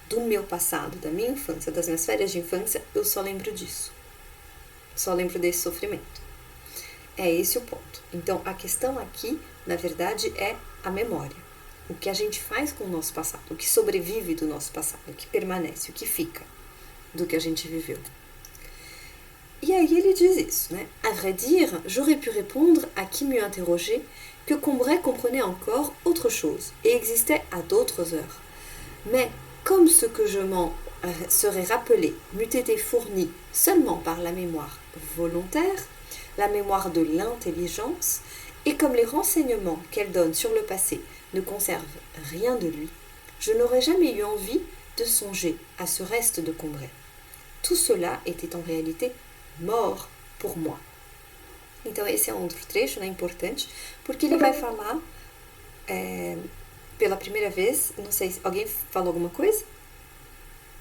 do meu passado, da minha infância, das minhas férias de infância, eu só lembro disso. Só lembro desse sofrimento. É esse o ponto. Então, a questão aqui, na verdade, é a memória. O que a gente faz com o nosso passado, o que sobrevive do nosso passado, o que permanece, o que fica do que a gente viveu. E aí ele diz isso, né? À vrai dire, j'aurais pu répondre à qui m'eût interrogé que Combray comprenait encore autre chose et existait à d'autres heures. Mais comme ce que je m'en serait rappelée m'eût été fournie seulement par la mémoire volontaire, la mémoire de l'intelligence, et comme les renseignements qu'elle donne sur le passé ne conservent rien de lui, je n'aurais jamais eu envie de songer à ce reste de Combray. Tout cela était en réalité mort por moi. Então esse é um outro trecho, né, importante, porque ele vai falar pela primeira vez, não sei se alguém falou alguma coisa?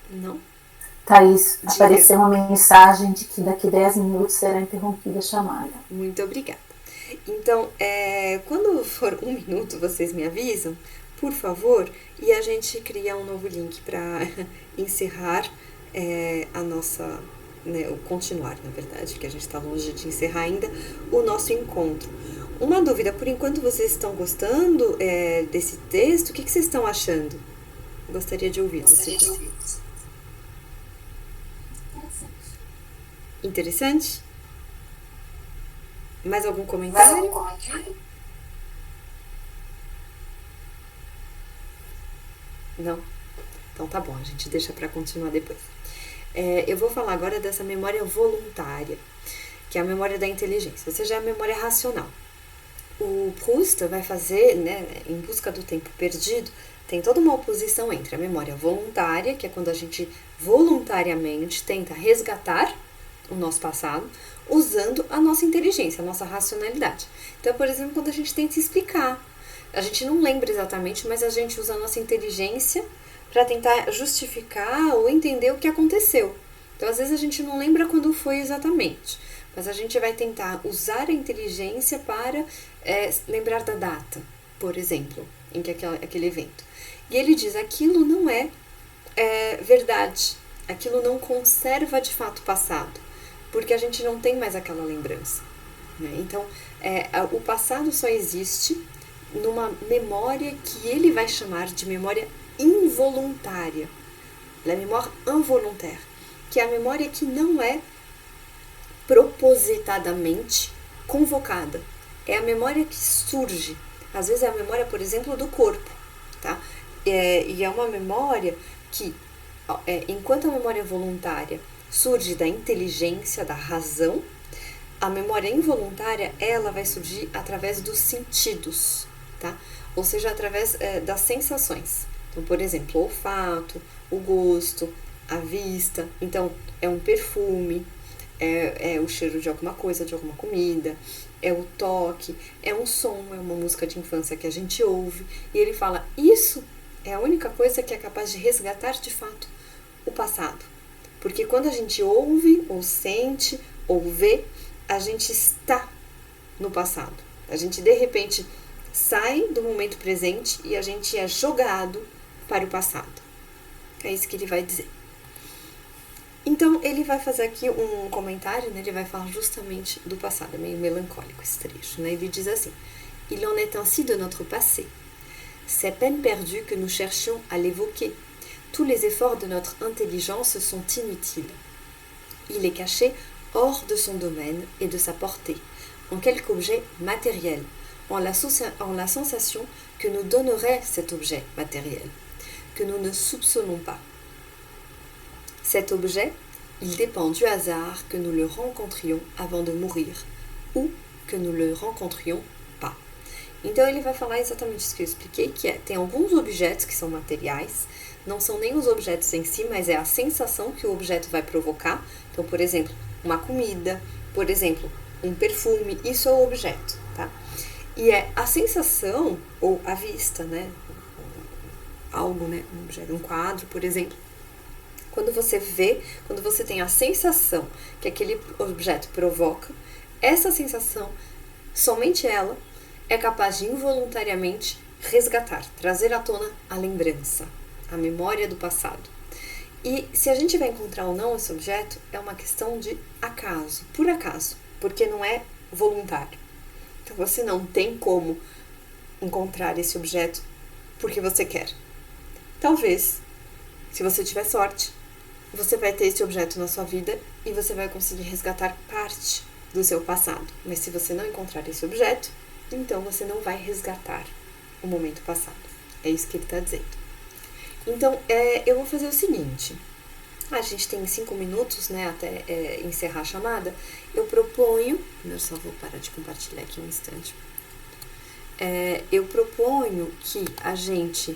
Não? Thaís, apareceu uma mensagem de que daqui 10 minutos será interrompida a chamada. Muito obrigada. Então, quando for 1 minuto, vocês me avisam, por favor, e a gente cria um novo link para encerrar a nossa, né, o continuar, na verdade, que a gente está longe de encerrar ainda, o nosso encontro. Uma dúvida, por enquanto vocês estão gostando desse texto? O que vocês estão achando? Gostaria de ouvir vocês. Interessante? Mais algum comentário? Não? Então tá bom, a gente deixa para continuar depois. Eu vou falar agora dessa memória voluntária, que é a memória da inteligência, ou seja, a memória racional. O Proust vai fazer, né, em busca do tempo perdido, tem toda uma oposição entre a memória voluntária, que é quando a gente voluntariamente tenta resgatar o nosso passado, usando a nossa inteligência, a nossa racionalidade. Então, por exemplo, quando a gente tenta explicar, a gente não lembra exatamente, mas a gente usa a nossa inteligência para tentar justificar ou entender o que aconteceu. Então, às vezes a gente não lembra quando foi exatamente, mas a gente vai tentar usar a inteligência para lembrar da data, por exemplo, em que aquele evento. E ele diz, aquilo não é verdade, aquilo não conserva de fato o passado, porque a gente não tem mais aquela lembrança. Né? Então, o passado só existe numa memória que ele vai chamar de memória involuntária, la mémoire involontaire, que é a memória que não é propositadamente convocada. É a memória que surge. Às vezes é a memória, por exemplo, do corpo. Tá? E é uma memória que, enquanto a memória voluntária surge da inteligência, da razão, a memória involuntária, ela vai surgir através dos sentidos, tá? Ou seja, através das sensações. Então, por exemplo, o olfato, o gosto, a vista. Então, é um perfume, é o cheiro de alguma coisa, de alguma comida, é o toque, é um som, é uma música de infância que a gente ouve. E ele fala, isso é a única coisa que é capaz de resgatar, de fato, o passado. Porque quando a gente ouve, ou sente, ou vê, a gente está no passado. A gente, de repente, sai do momento presente e a gente é jogado para o passado. É isso que ele vai dizer. Então, ele vai fazer aqui um comentário, né? Ele vai falar justamente do passado, é meio melancólico esse trecho, né? Ele diz assim, Il en est ainsi de notre passé. C'est peine perdue que nous cherchions à l'évoquer. Tous les efforts de notre intelligence sont inutiles. Il est caché hors de son domaine et de sa portée, en quelque objet matériel, en la sensation que nous donnerait cet objet matériel, que nous ne soupçonnons pas. Cet objet, il dépend du hasard que nous le rencontrions avant de mourir, ou que nous le rencontrions pas. Então ele vai falar exatamente isso que eu expliquei, que tem alguns objetos que são materiais, não são nem os objetos em si, mas é a sensação que o objeto vai provocar. Então, por exemplo, uma comida, por exemplo, um perfume, isso é o objeto, tá? E é a sensação, ou a vista, né? Algo, né? Um objeto, um quadro, por exemplo. Quando você vê, quando você tem a sensação que aquele objeto provoca, essa sensação, somente ela, é capaz de involuntariamente resgatar, trazer à tona a lembrança, a memória do passado. E se a gente vai encontrar ou não esse objeto, é uma questão de acaso, por acaso, porque não é voluntário. Então você não tem como encontrar esse objeto porque você quer. Talvez, se você tiver sorte, você vai ter esse objeto na sua vida e você vai conseguir resgatar parte do seu passado. Mas se você não encontrar esse objeto, então você não vai resgatar o momento passado. É isso que ele está dizendo. Então, eu vou fazer o seguinte. A gente tem 5 minutos, né, até encerrar a chamada. Eu proponho, eu só vou parar de compartilhar aqui um instante. Eu proponho que a gente,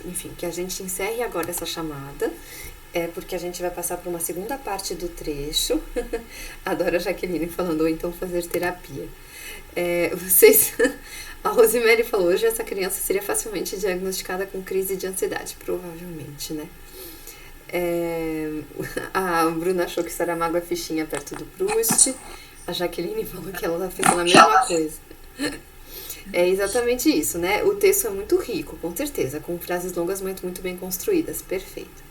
enfim, que a gente encerre agora essa chamada, porque a gente vai passar para uma segunda parte do trecho. Adoro a Jaqueline falando, ou então fazer terapia. A Rosemary falou, hoje essa criança seria facilmente diagnosticada com crise de ansiedade, provavelmente, né? A Bruna achou que Saramago é fichinha perto do Proust. A Jaqueline falou que ela tá fazendo a mesma coisa. É exatamente isso, né? O texto é muito rico, com certeza, com frases longas muito bem construídas, perfeito.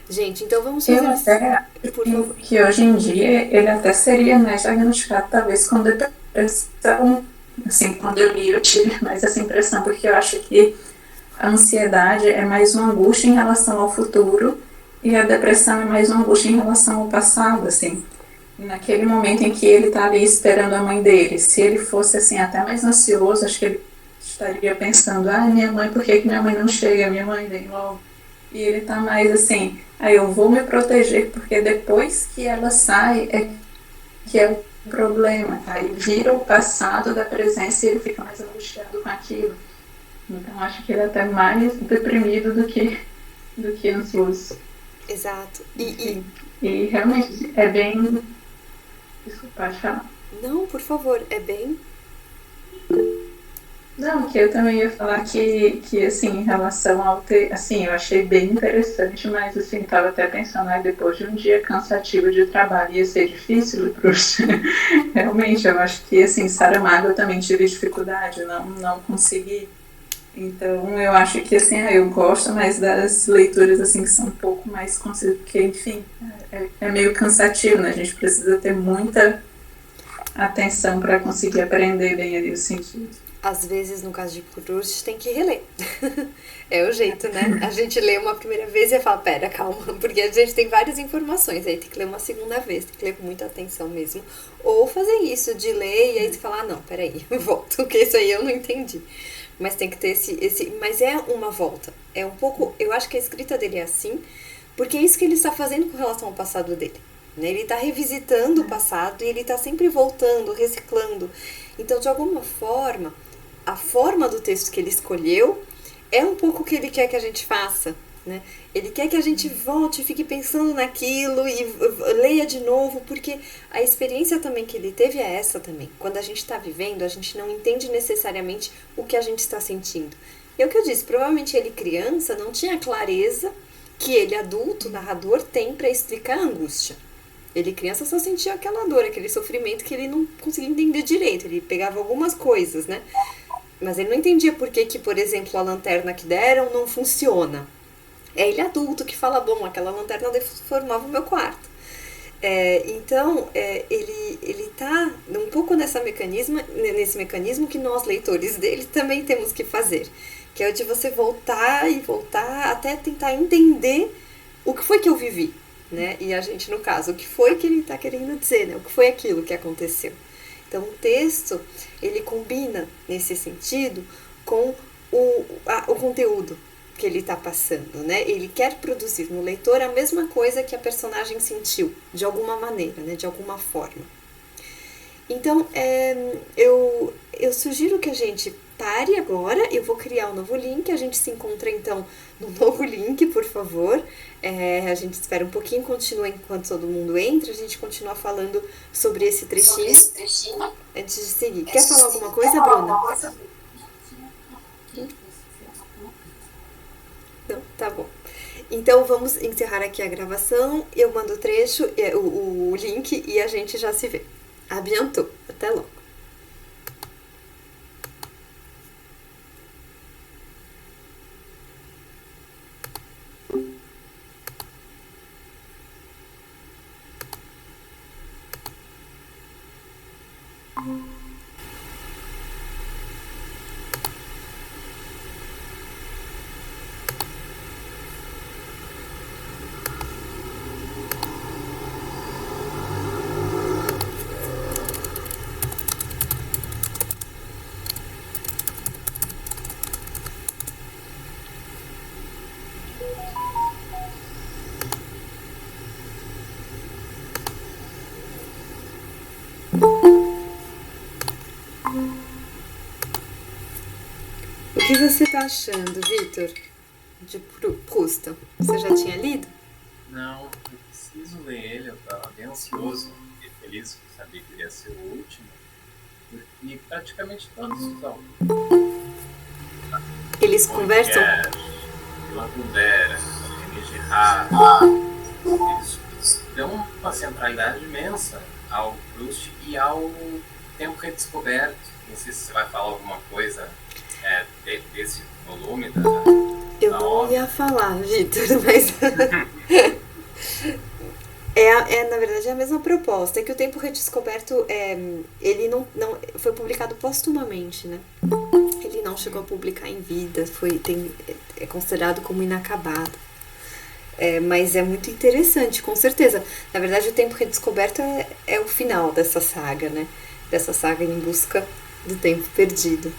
Gente, então vamos fazer isso. Por favor. Que hoje em dia ele até seria mais diagnosticado, talvez, com depressão. Assim, quando eu li, eu tive mais essa impressão, porque eu acho que a ansiedade é mais uma angústia em relação ao futuro e a depressão é mais uma angústia em relação ao passado, assim. Naquele momento em que ele está ali esperando a mãe dele, se ele fosse, assim, até mais ansioso, acho que ele estaria pensando, minha mãe, por que minha mãe não chega? Minha mãe vem logo. E ele está mais assim, eu vou me proteger, porque depois que ela sai, que é o problema, aí vira o passado da presença e ele fica mais angustiado com aquilo. Então acho que ele é até mais deprimido do que ansioso. Exato. E realmente é bem... Desculpa, pode falar. Não, por favor, é bem... Não, que eu também ia falar que assim, em relação ao assim, eu achei bem interessante, mas assim, tava até pensando, depois de um dia cansativo de trabalho ia ser difícil pro realmente, eu acho que assim, Saramago eu também tive dificuldade, não consegui. Então, eu acho que assim, eu gosto mais das leituras assim que são um pouco mais porque, enfim, é meio cansativo, né? A gente precisa ter muita atenção para conseguir aprender bem ali o sentido. Às vezes, no caso de Proust, tem que reler. É o jeito, né? A gente lê uma primeira vez e fala, pera, calma, porque a gente tem várias informações, aí tem que ler uma segunda vez, tem que ler com muita atenção mesmo. Ou fazer isso, de ler e aí você fala, não, peraí, volto, porque isso aí eu não entendi. Mas tem que ter mas é uma volta. É um pouco, eu acho que a escrita dele é assim, porque é isso que ele está fazendo com relação ao passado dele. Ele está revisitando o passado e ele está sempre voltando, reciclando. Então, de alguma forma, a forma do texto que ele escolheu é um pouco o que ele quer que a gente faça, né? Ele quer que a gente volte, fique pensando naquilo e leia de novo, porque a experiência também que ele teve é essa também. Quando a gente está vivendo, a gente não entende necessariamente o que a gente está sentindo. E é o que eu disse, provavelmente ele criança não tinha clareza que ele adulto, narrador, tem para explicar a angústia. Ele criança só sentia aquela dor, aquele sofrimento que ele não conseguia entender direito. Ele pegava algumas coisas, né? Mas ele não entendia por que, por exemplo, a lanterna que deram não funciona. É ele adulto que fala, bom, aquela lanterna deformava o meu quarto. Então, ele tá um pouco nesse mecanismo que nós, leitores dele, também temos que fazer. Que é o de você voltar e voltar até tentar entender o que foi que eu vivi. Né? E a gente, no caso, o que foi que ele está querendo dizer, né? O que foi aquilo que aconteceu. Então, o texto, ele combina, nesse sentido, com o conteúdo que ele está passando, né? Ele quer produzir no leitor a mesma coisa que a personagem sentiu, de alguma maneira, né? De alguma forma. Então, eu sugiro que a gente pare agora, eu vou criar um novo link, a gente se encontra então no novo link, por favor. A gente espera um pouquinho, continua enquanto todo mundo entra, a gente continua falando sobre esse trechinho. Antes de seguir. Quer falar alguma coisa, Bruna? Não? Tá bom. Então vamos encerrar aqui a gravação, eu mando o trecho, o link e a gente já se vê. A bientôt. Até logo. que você tá achando, Vitor, de Proust? Você já tinha lido? Não, eu preciso ler ele, eu estava bem ansioso e feliz por saber que ele ia ser o último, porque praticamente todos os autores, Eles conversam? Ilan Kundera, René Girard, eles dão uma centralidade imensa ao Proust e ao Tempo Redescoberto. Não sei se você vai falar alguma coisa desse volume Eu não ia falar, Vitor, mas na verdade é a mesma proposta. É que o Tempo Redescoberto ele não foi publicado póstumamente, né? Ele não chegou a publicar em vida, é considerado como inacabado. Mas é muito interessante, com certeza. Na verdade, o Tempo Redescoberto é o final dessa saga, né? Dessa saga em busca do tempo perdido.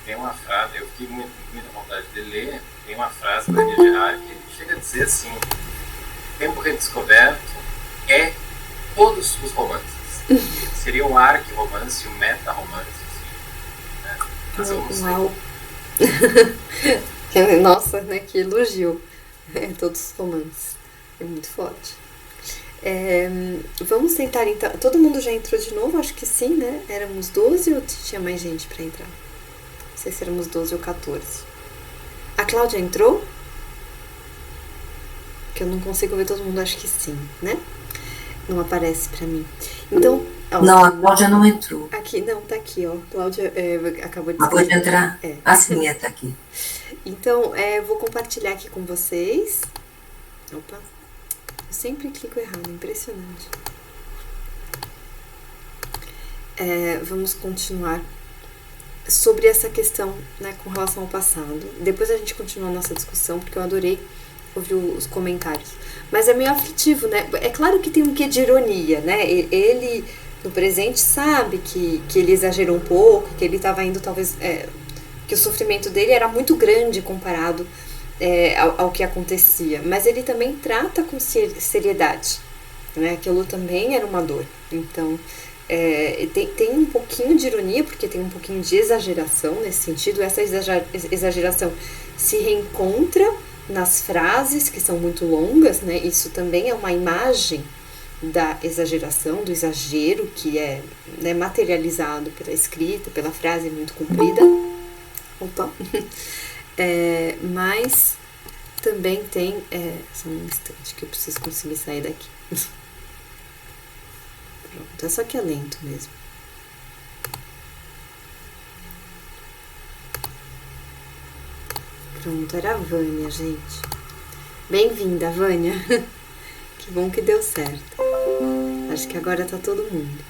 Tem uma frase, eu fiquei muito, muita vontade de ler, tem uma frase da René Girard que chega a dizer assim: Tempo Redescoberto é todos os romances. Seria o arqui-romance, o meta-romance, assim, né? Mas eu não sei. Nossa, né? Que elogio. Todos os romances. É muito forte. Vamos tentar então. Todo mundo já entrou de novo? Acho que sim, né? Éramos 12 ou tinha mais gente pra entrar? Não sei se éramos 12 ou 14. A Cláudia entrou? Que eu não consigo ver todo mundo, acho que sim, né? Não aparece pra mim. Então. Ó, não, a Cláudia não entrou. Aqui, não, tá aqui, ó. Cláudia acabou de pode entrar? Sim, tá aqui. Então, vou compartilhar aqui com vocês. Opa. Eu sempre clico errado, impressionante. Vamos continuar sobre essa questão, né, com relação ao passado. Depois a gente continua a nossa discussão, porque eu adorei ouvir os comentários. Mas é meio aflitivo, né? É claro que tem um quê de ironia, né? Ele, no presente, sabe que ele exagerou um pouco, que ele estava indo, talvez... que o sofrimento dele era muito grande comparado ao que acontecia. Mas ele também trata com seriedade, né? Aquilo também era uma dor. Então... tem um pouquinho de ironia, porque tem um pouquinho de exageração nesse sentido. Essa exageração se reencontra nas frases, que são muito longas, né? Isso também é uma imagem da exageração, do exagero, que é, né, materializado pela escrita, pela frase muito comprida. Opa! Mas também tem... só um instante que eu preciso conseguir sair daqui. Pronto, é só que é lento mesmo. Pronto, era a Vânia, gente. Bem-vinda, Vânia. Que bom que deu certo. Acho que agora tá todo mundo.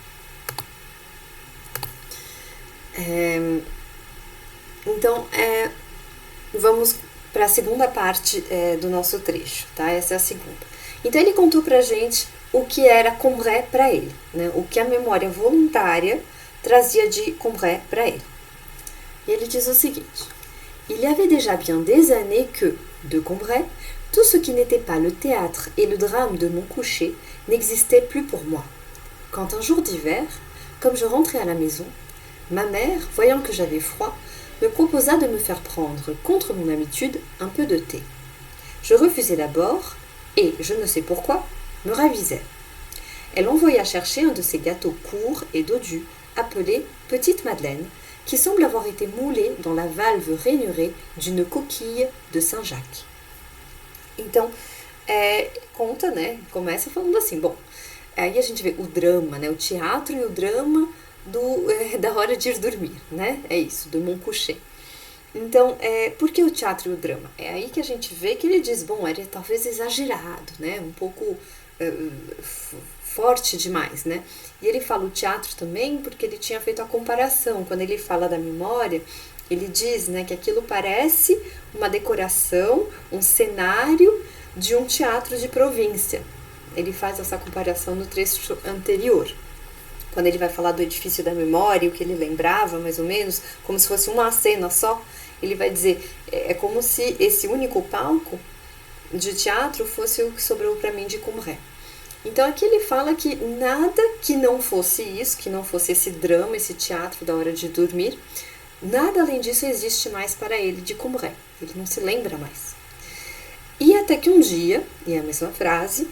Então, vamos para a segunda parte do nosso trecho, tá? Essa é a segunda. Então, ele contou pra gente o que era Combray para ele, né? O que a memória voluntária trazia de Combray para ele. E ele diz o seguinte: Il y avait déjà bien des années que, de Combray, tout ce qui n'était pas le théâtre et le drame de mon coucher n'existait plus pour moi. Quand un jour d'hiver, comme je rentrais à la maison, ma mère, voyant que j'avais froid, me proposa de me faire prendre, contre mon habitude, un peu de thé. Je refusai d'abord, et, je ne sais pourquoi, me ravisait. Elle envoya chercher un de ces gâteaux courts et dodus, appelé Petite Madeleine, qui semble avoir été moulé dans la valve rainurée d'une coquille de Saint-Jacques. Então, conta, né? Começa falando assim, bom, aí a gente vê o drama, né? O teatro e o drama da hora de ir dormir, né? É isso, do Mon Coucher. Então, por que o teatro e o drama? É aí que a gente vê que ele diz, bom, era talvez exagerado, né? Um pouco forte demais, né? E ele fala o teatro também porque ele tinha feito a comparação. Quando ele fala da memória, ele diz, né, que aquilo parece uma decoração, um cenário de um teatro de província. Ele faz essa comparação no trecho anterior. Quando ele vai falar do edifício da memória, o que ele lembrava, mais ou menos, como se fosse uma cena só, ele vai dizer, é como se esse único palco de teatro fosse o que sobrou para mim de Combray. Então aqui ele fala que nada que não fosse isso, que não fosse esse drama, esse teatro da hora de dormir, Nada além disso existe mais para ele de Combray. Ele não se lembra mais. E até que um dia, e é a mesma frase,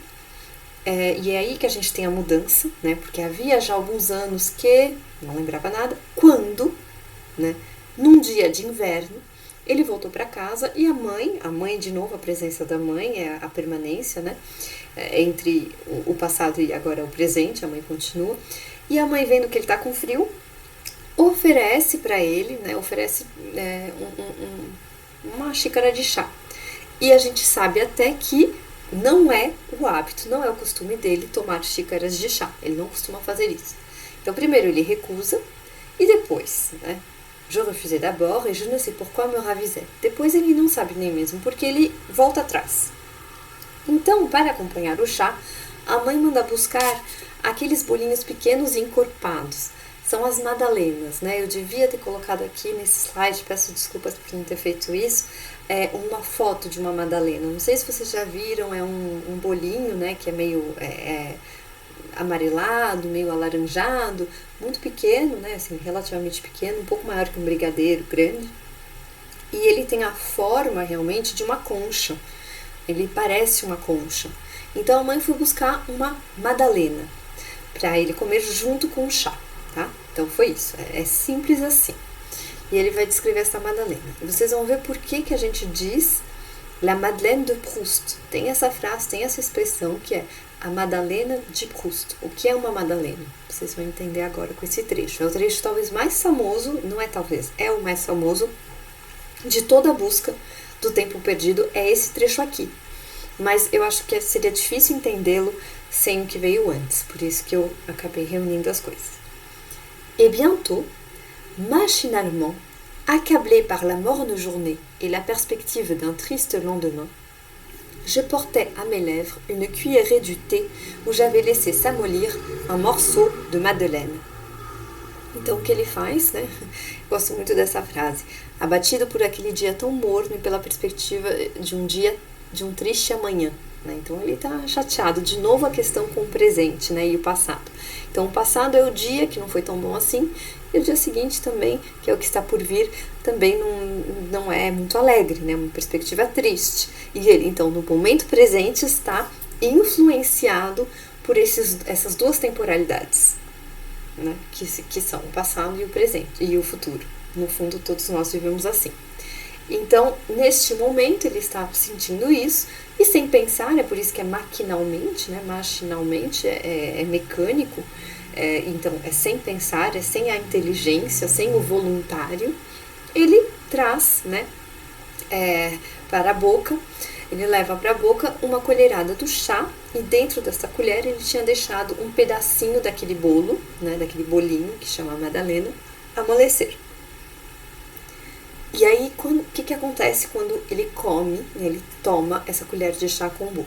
e é aí que a gente tem a mudança, né? Porque havia já alguns anos que não lembrava nada, quando, né, num dia de inverno, ele voltou para casa e a mãe de novo, a presença da mãe é a permanência, né? Entre o passado e agora o presente, a mãe continua. E a mãe, vendo que ele está com frio, oferece para ele, né? Oferece uma xícara de chá. E a gente sabe até que não é o hábito, não é o costume dele tomar xícaras de chá. Ele não costuma fazer isso. Então, primeiro ele recusa e depois, né? Je refusais d'abord et je ne sais pourquoi me ravisais. Depois ele não sabe nem mesmo porque ele volta atrás. Então, para acompanhar o chá, a mãe manda buscar aqueles bolinhos pequenos e encorpados. São as madalenas, né? Eu devia ter colocado aqui nesse slide, peço desculpas por não ter feito isso, uma foto de uma madalena. Não sei se vocês já viram, é um bolinho, né? Que é meio amarelado, meio alaranjado, muito pequeno, né? Assim, relativamente pequeno, um pouco maior que um brigadeiro grande. E ele tem a forma realmente de uma concha. Ele parece uma concha. Então a mãe foi buscar uma madalena para ele comer junto com o chá. Tá? Então foi isso, é simples assim. E ele vai descrever essa madalena. E vocês vão ver por que a gente diz la Madeleine de Proust. Tem essa frase, tem essa expressão que é a Madalena de Proust. O que é uma madalena? Vocês vão entender agora com esse trecho. É o trecho talvez mais famoso, não é talvez, é o mais famoso de toda a busca do tempo perdido, é esse trecho aqui. Mas eu acho que seria difícil entendê-lo sem o que veio antes, por isso que eu acabei reunindo as coisas. Et bientôt, machinalement, accablé par la morne journée et la perspective d'un triste lendemain, je portais à mes lèvres une cuillerée du thé où j'avais laissé s'amollir un morceau de madeleine. Então, o que ele faz, né? Gosto muito dessa frase. Abatido por aquele dia tão morno e pela perspectiva de um triste amanhã. Né? Então, ele está chateado. De novo, a questão com o presente, né? E o passado. Então, o passado é o dia que não foi tão bom assim. E o dia seguinte também, que é o que está por vir, também não é muito alegre, né? Uma perspectiva triste. E ele, então, no momento presente, está influenciado por essas duas temporalidades. Né, que são o passado e o presente e o futuro. No fundo, todos nós vivemos assim. Então, neste momento, ele está sentindo isso e sem pensar, é por isso que é maquinalmente, né, machinalmente, é mecânico, então é sem pensar, é sem a inteligência, sem o voluntário. Ele traz, né, para a boca. Ele leva para a boca uma colherada do chá e dentro dessa colher ele tinha deixado um pedacinho daquele bolo, né, daquele bolinho que chama Madalena, amolecer. E aí, o que acontece quando ele come, né, ele toma essa colher de chá com o bolo?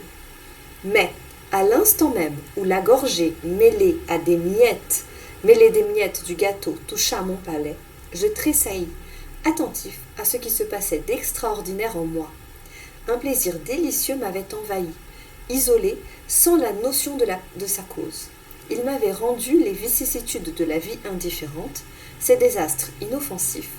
Mais, à l'instant même où la gorgée mêlée des miettes du gâteau toucha mon palais, je tressaillis, attentif à ce qui se passait d'extraordinaire en moi. Un plaisir délicieux m'avait envahi, isolé, sans la notion de sa cause. Il m'avait rendu les vicissitudes de la vie indifférentes, ses désastres inoffensifs,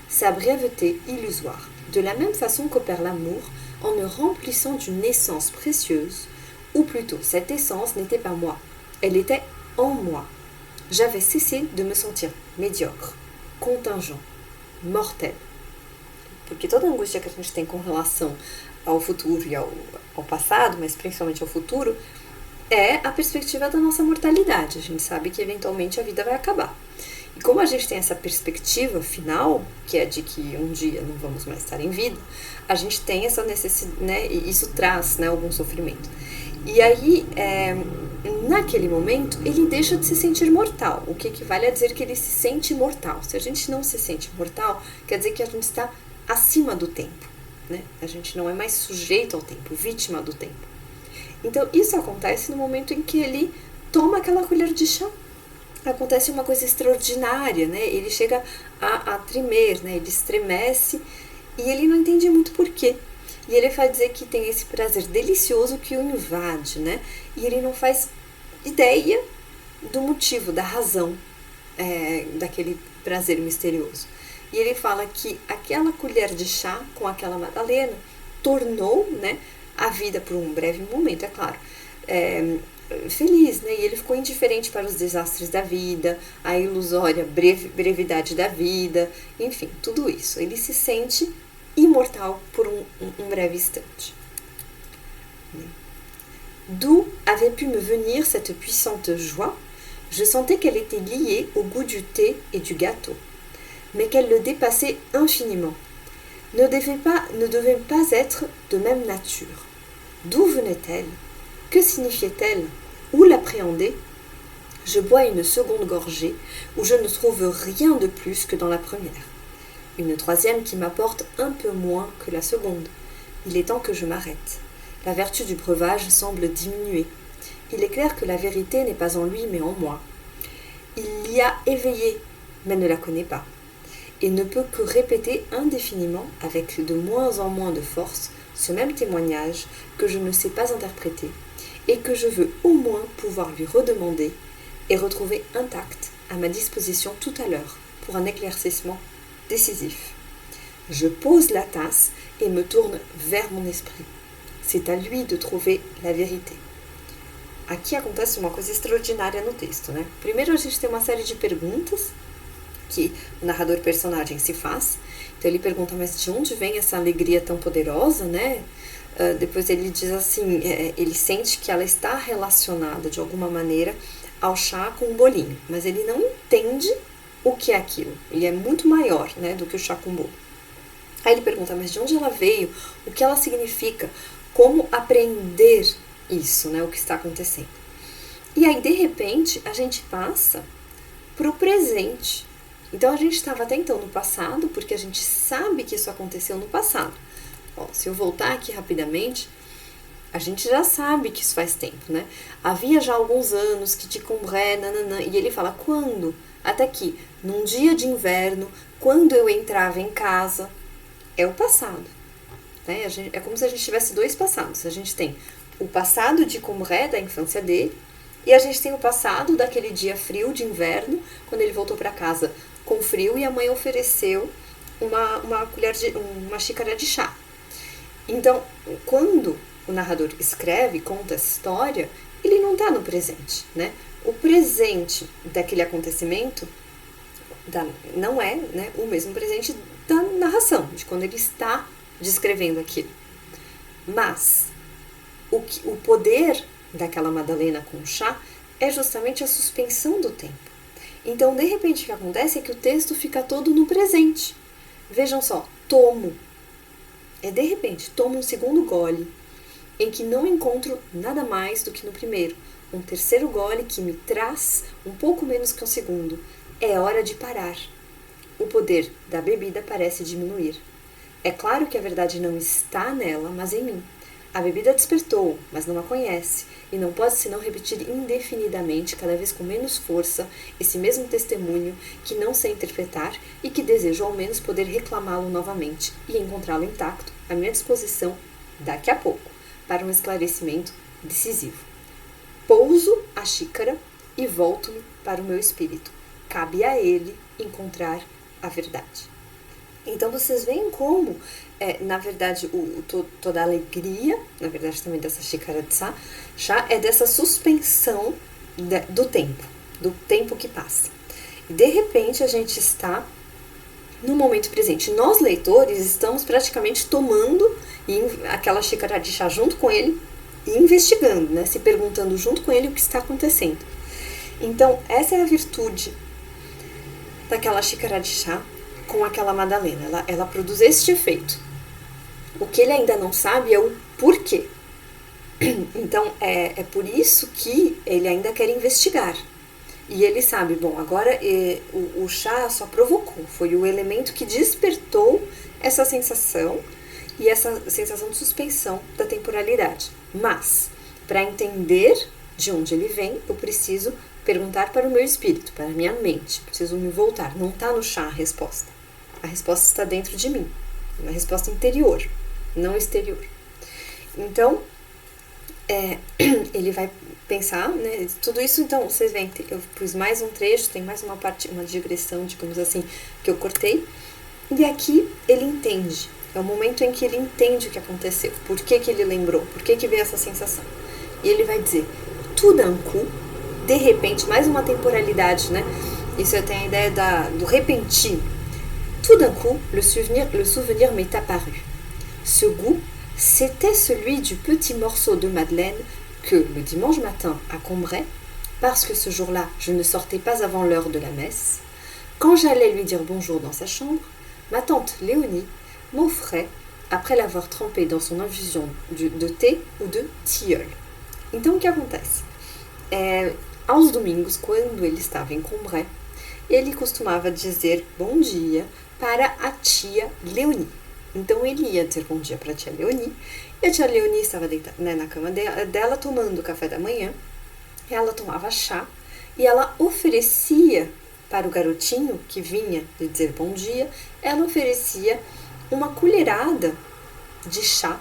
sa brièveté illusoire, de la même façon qu'opère l'amour en me remplissant d'une essence précieuse, ou plutôt cette essence n'était pas moi, elle était en moi. J'avais cessé de me sentir médiocre, contingent, mortel. Porque toda a angústia que a gente tem com relação ao futuro e ao passado, mas principalmente ao futuro, é a perspectiva da nossa mortalidade. A gente sabe que eventualmente a vida vai acabar. E como a gente tem essa perspectiva final, que é de que um dia não vamos mais estar em vida, a gente tem essa necessidade, né, e isso traz, né, algum sofrimento. E aí, naquele momento, ele deixa de se sentir mortal, o que equivale a dizer que ele se sente mortal. Se a gente não se sente mortal, quer dizer que a gente está acima do tempo. Né? A gente não é mais sujeito ao tempo, vítima do tempo. Então isso acontece no momento em que ele toma aquela colher de chá. Acontece uma coisa extraordinária, né? Ele chega a tremer, né? Ele estremece e ele não entende muito porquê. E ele vai dizer que tem esse prazer delicioso que o invade, né? E ele não faz ideia do motivo, da razão daquele prazer misterioso. E ele fala que aquela colher de chá com aquela Madalena tornou, né, a vida por um breve momento, é claro, feliz, né? E ele ficou indiferente para os desastres da vida, a ilusória brevidade da vida, enfim, tudo isso. Ele se sente imortal por um breve instante. D'où avait pu me venir cette puissante joie? Je sentais qu'elle était liée au goût du thé et du gâteau, mais qu'elle le dépassait infiniment, ne devait pas être de même nature. D'où venait-elle? Que signifiait-elle? Où l'appréhender? Je bois une seconde gorgée, où je ne trouve rien de plus que dans la première. Une troisième qui m'apporte un peu moins que la seconde. Il est temps que je m'arrête. La vertu du breuvage semble diminuer. Il est clair que la vérité n'est pas en lui mais en moi. Il l'y a éveillée, mais ne la connaît pas, et ne peut que répéter indéfiniment, avec de moins en moins de force, ce même témoignage que je ne sais pas interpréter, et que je veux au moins pouvoir lui redemander et retrouver intact à ma disposition tout à l'heure pour un éclaircissement décisif. Je pose la tasse et me tourne vers mon esprit. C'est à lui de trouver la vérité. Aqui acontece uma coisa extraordinária no texto, né? Primeiro a gente tem uma série de perguntas que o narrador personagem se faz. Então ele pergunta, mas de onde vem essa alegria tão poderosa, né? Depois ele diz assim, ele sente que ela está relacionada de alguma maneira ao chá com o bolinho, mas ele não entende o que é aquilo. Ele é muito maior, né, do que o chá com bolo. Aí ele pergunta, mas de onde ela veio? O que ela significa? Como aprender isso, né, o que está acontecendo? E aí, de repente, a gente passa para o presente. Então, a gente estava até então no passado, porque a gente sabe que isso aconteceu no passado. Ó, se eu voltar aqui rapidamente, a gente já sabe que isso faz tempo, né? Havia já alguns anos que de Combray, nananã, e ele fala, quando? Até aqui, num dia de inverno, quando eu entrava em casa, é o passado. Né? É como se a gente tivesse dois passados. A gente tem o passado de Combray, da infância dele, e a gente tem o passado daquele dia frio de inverno, quando ele voltou para casa com frio e a mãe ofereceu uma xícara de chá. Então, quando o narrador escreve, conta essa história, ele não está no presente, né? O presente daquele acontecimento não é, né, o mesmo presente da narração, de quando ele está descrevendo aquilo. Mas o poder daquela Madalena com o chá é justamente a suspensão do tempo. Então, de repente, o que acontece é que o texto fica todo no presente. Vejam só, tomo. De repente, tomo um segundo gole, em que não encontro nada mais do que no primeiro. Um terceiro gole que me traz um pouco menos que um segundo. É hora de parar. O poder da bebida parece diminuir. É claro que a verdade não está nela, mas em mim. A bebida despertou, mas não a conhece, e não pode senão repetir indefinidamente, cada vez com menos força, esse mesmo testemunho que não sei interpretar e que desejo ao menos poder reclamá-lo novamente e encontrá-lo intacto à minha disposição daqui a pouco, para um esclarecimento decisivo. Pouso a xícara e volto-me para o meu espírito. Cabe a ele encontrar a verdade. Então, vocês veem como, na verdade, toda a alegria, na verdade, também dessa xícara de chá, é dessa suspensão do tempo que passa. E, de repente, a gente está no momento presente. Nós, leitores, estamos praticamente tomando aquela xícara de chá junto com ele e investigando, né, se perguntando junto com ele o que está acontecendo. Então, essa é a virtude daquela xícara de chá com aquela Madalena. Ela produz este efeito. O que ele ainda não sabe é o porquê. Então, é por isso que ele ainda quer investigar. E ele sabe, bom, agora o chá só provocou. Foi o elemento que despertou essa sensação e essa sensação de suspensão da temporalidade. Mas, para entender de onde ele vem, eu preciso perguntar para o meu espírito, para a minha mente. Preciso me voltar. Não está no chá a resposta. A resposta está dentro de mim. Uma resposta interior, não exterior. Então, ele vai pensar, né? Tudo isso, então, vocês veem, eu pus mais um trecho, tem mais uma parte, uma digressão, digamos assim, que eu cortei. E aqui ele entende. É o momento em que ele entende o que aconteceu. Por que ele lembrou? Por que veio essa sensação? E ele vai dizer, tout d'un coup, de repente, mais uma temporalidade, né? Isso tem a ideia do repentino. Tout d'un coup, le souvenir m'est apparu. Ce goût, c'était celui du petit morceau de madeleine que, le dimanche matin, à Combray, parce que ce jour-là, je ne sortais pas avant l'heure de la messe, quand j'allais lui dire bonjour dans sa chambre, ma tante Léonie m'offrait, après l'avoir trempé dans son infusion de thé ou de tilleul. Então, o que acontece? Aos domingos, quando ele estava em Combray, ele costumava dizer bom dia para a tia Léonie. Então, ele ia dizer bom dia para a tia Léonie, e a tia Léonie estava deitada, né, na cama dela, tomando o café da manhã. Ela tomava chá e ela oferecia para o garotinho que vinha de dizer bom dia, ela oferecia uma colherada de chá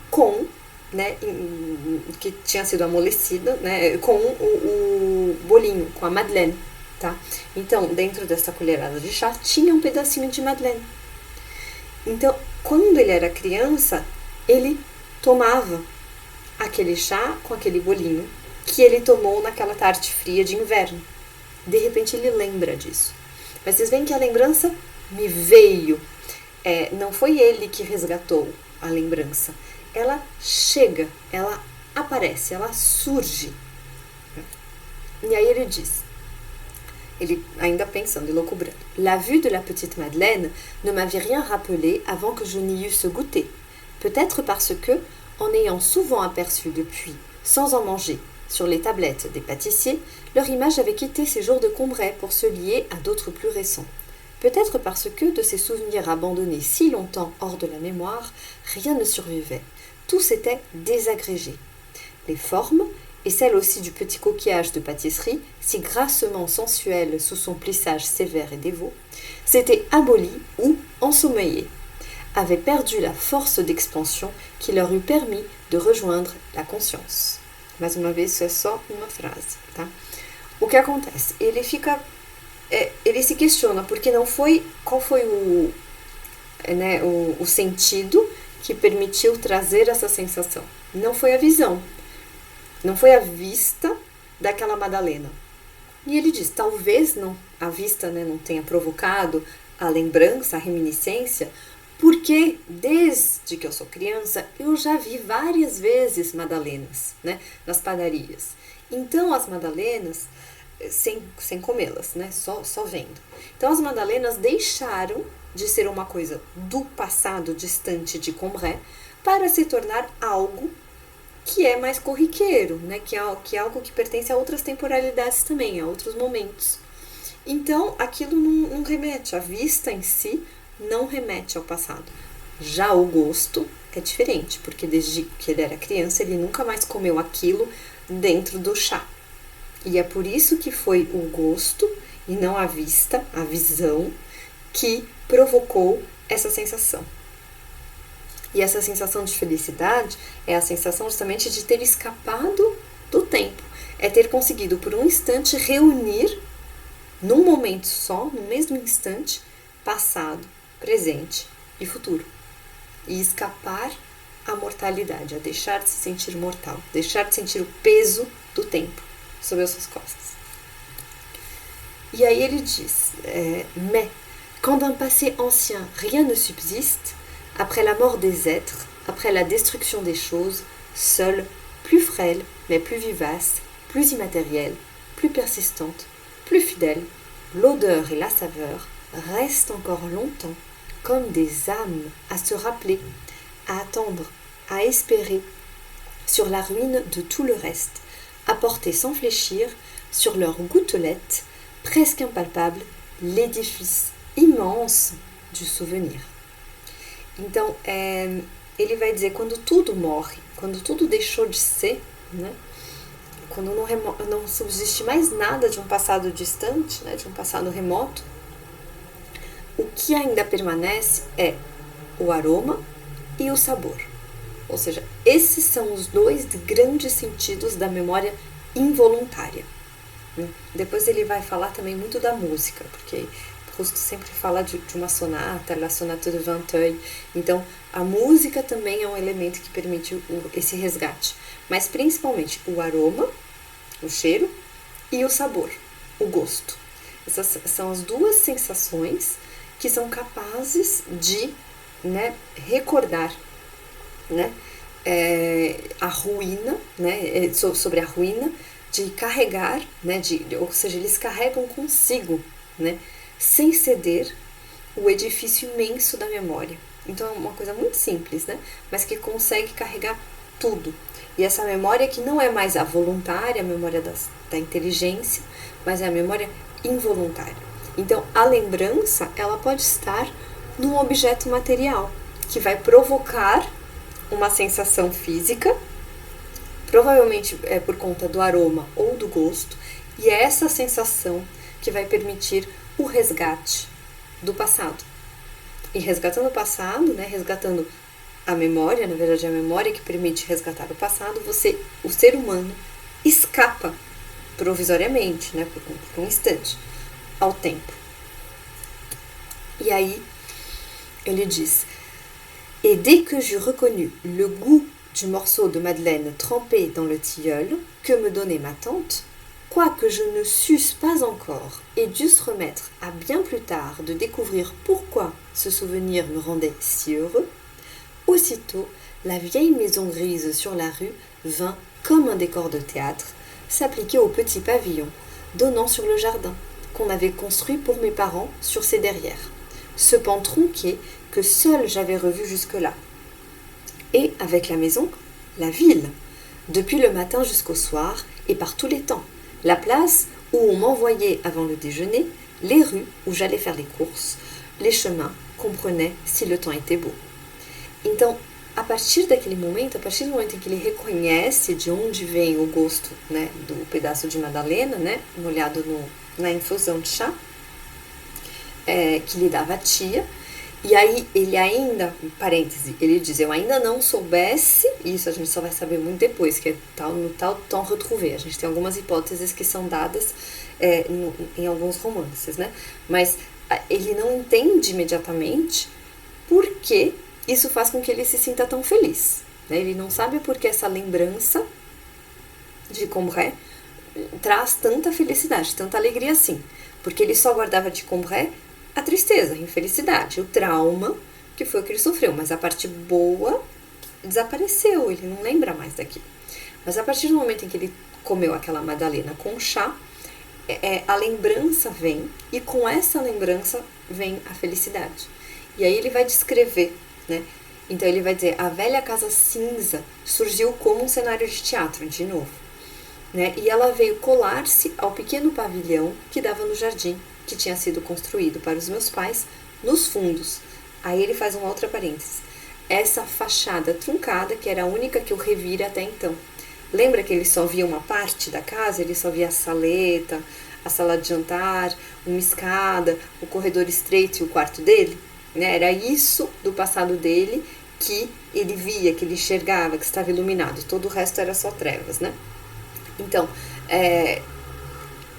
com, né, que tinha sido amolecida, né, com o bolinho, com a madeleine, tá? Então, dentro dessa colherada de chá tinha um pedacinho de madeleine. Então, quando ele era criança, ele tomava aquele chá com aquele bolinho que ele tomou naquela tarde fria de inverno. De repente ele lembra disso. Mas vocês veem que a lembrança me veio. Não foi ele que resgatou a lembrança. Ela chega, ela aparece, ela surge. E aí ele diz, ele ainda pensando, elocubrando, la vue de la petite Madeleine ne m'avait rien rappelé avant que je n'y eusse goûté. Peut-être parce que, en ayant souvent aperçu depuis, sans en manger, sur les tablettes des pâtissiers, leur image avait quitté ces jours de Combray pour se lier à d'autres plus récents. Peut-être parce que, de ces souvenirs abandonnés si longtemps hors de la mémoire, rien ne survivait. Tout s'était désagrégé. Les formes, et celles aussi du petit coquillage de pâtisserie, si grassement sensuel sous son plissage sévère et dévot, s'étaient abolies ou ensommeillées, avaient perdu la force d'expansion qui leur eût permis de rejoindre la conscience. Mais uma vez, isso é só uma frase, tá? O que acontece? Ele se questiona porque não foi, qual foi o sentido que permitiu trazer essa sensação. Não foi a visão, não foi a vista daquela Madalena. E ele diz, talvez a vista, né, não tenha provocado a lembrança, a reminiscência, porque desde que eu sou criança, eu já vi várias vezes madalenas, né, nas padarias. Então, as madalenas, sem comê-las, né, só vendo. Então, as madalenas deixaram de ser uma coisa do passado distante de Combray para se tornar algo que é mais corriqueiro, né, que é algo que pertence a outras temporalidades também, a outros momentos. Então, aquilo não remete, a vista em si não remete ao passado. Já o gosto é diferente, porque desde que ele era criança, ele nunca mais comeu aquilo dentro do chá. E é por isso que foi o gosto, e não a vista, a visão, que provocou essa sensação. E essa sensação de felicidade é a sensação justamente de ter escapado do tempo. É ter conseguido, por um instante, reunir, num momento só, no mesmo instante, passado, presente e futuro. E escapar à mortalidade, a deixar de se sentir mortal, deixar de sentir o peso do tempo sobre as suas costas. E aí ele diz, mais, quand d'un passé ancien rien ne subsiste, après la mort des êtres, après la destruction des choses, seule, plus frêle, mais plus vivace, plus immatérielle, plus persistante, plus fidèle, l'odeur et la saveur restent encore longtemps comme des âmes à se rappeler, à attendre, à espérer, sur la ruine de tout le reste, à porter sans fléchir, sur leurs gouttelettes, presque impalpables, l'édifice immense du souvenir. Então, ele vai dizer, quando tudo morre, quando tudo deixou de ser, né? Quando não subsiste mais nada de um passado distante, né? De um passado remoto, o que ainda permanece é o aroma e o sabor. Ou seja, esses são os dois grandes sentidos da memória involuntária. Depois ele vai falar também muito da música, porque Proust sempre fala de uma sonata, la sonate de Vinteuil. Então, a música também é um elemento que permite esse resgate. Mas, principalmente, o aroma, o cheiro, e o sabor, o gosto. Essas são as duas sensações que são capazes de, né, recordar, né, a ruína, né, sobre a ruína, de carregar, né, ou seja, eles carregam consigo, né, sem ceder, o edifício imenso da memória. Então é uma coisa muito simples, né, mas que consegue carregar tudo. E essa memória que não é mais a voluntária, a memória da inteligência, mas é a memória involuntária. Então a lembrança, ela pode estar num objeto material, que vai provocar uma sensação física, provavelmente é por conta do aroma ou do gosto, e é essa sensação que vai permitir o resgate do passado. E resgatando o passado, né, resgatando a memória, na verdade é a memória que permite resgatar o passado, o ser humano escapa provisoriamente, né, por um instante, ao tempo. E aí ele diz: Et dès que j'eus reconnu le goût du morceau de madeleine trempé dans le tilleul que me donnait ma tante, quoique je ne susse pas encore et dusse remettre à bien plus tard de découvrir pourquoi ce souvenir me rendait si heureux, aussitôt la vieille maison grise sur la rue vint, comme un décor de théâtre, s'appliquer au petit pavillon donnant sur le jardin qu'on avait construit pour mes parents sur ses derrières, ce pan tronqué que seul j'avais revu jusque-là. Et avec la maison, la ville, depuis le matin jusqu'au soir et par tous les temps, la place où on m'envoyait avant le déjeuner, les rues où j'allais faire les courses, les chemins qu'on prenait si le temps était beau. Então, a partir do momento em que ele reconhece de onde vem o gosto, né, do pedaço de Madalena, né, molhado na infusão de chá, que lhe dava a tia, e aí ele ainda, parêntese, ele diz: eu ainda não soubesse, isso a gente só vai saber muito depois, que é no tal temps retrouvé. A gente tem algumas hipóteses que são dadas em alguns romances, né? Mas ele não entende imediatamente por que isso faz com que ele se sinta tão feliz, né? Ele não sabe por que essa lembrança de Combray traz tanta felicidade, tanta alegria assim, porque ele só guardava de Combray a tristeza, a infelicidade, o trauma, que foi o que ele sofreu, mas a parte boa desapareceu, ele não lembra mais daquilo. Mas a partir do momento em que ele comeu aquela madalena com chá, a lembrança vem, e com essa lembrança vem a felicidade. E aí ele vai descrever, né? Então ele vai dizer: a velha casa cinza surgiu como um cenário de teatro, de novo, né? E ela veio colar-se ao pequeno pavilhão que dava no jardim, que tinha sido construído para os meus pais nos fundos. Aí ele faz uma outra parêntese: essa fachada truncada, que era a única que eu revira até então. Lembra que ele só via uma parte da casa? Ele só via a saleta, a sala de jantar, uma escada, o corredor estreito e o quarto dele, né? Era isso do passado dele que ele via, que ele enxergava, que estava iluminado. Todo o resto era só trevas, né? Então,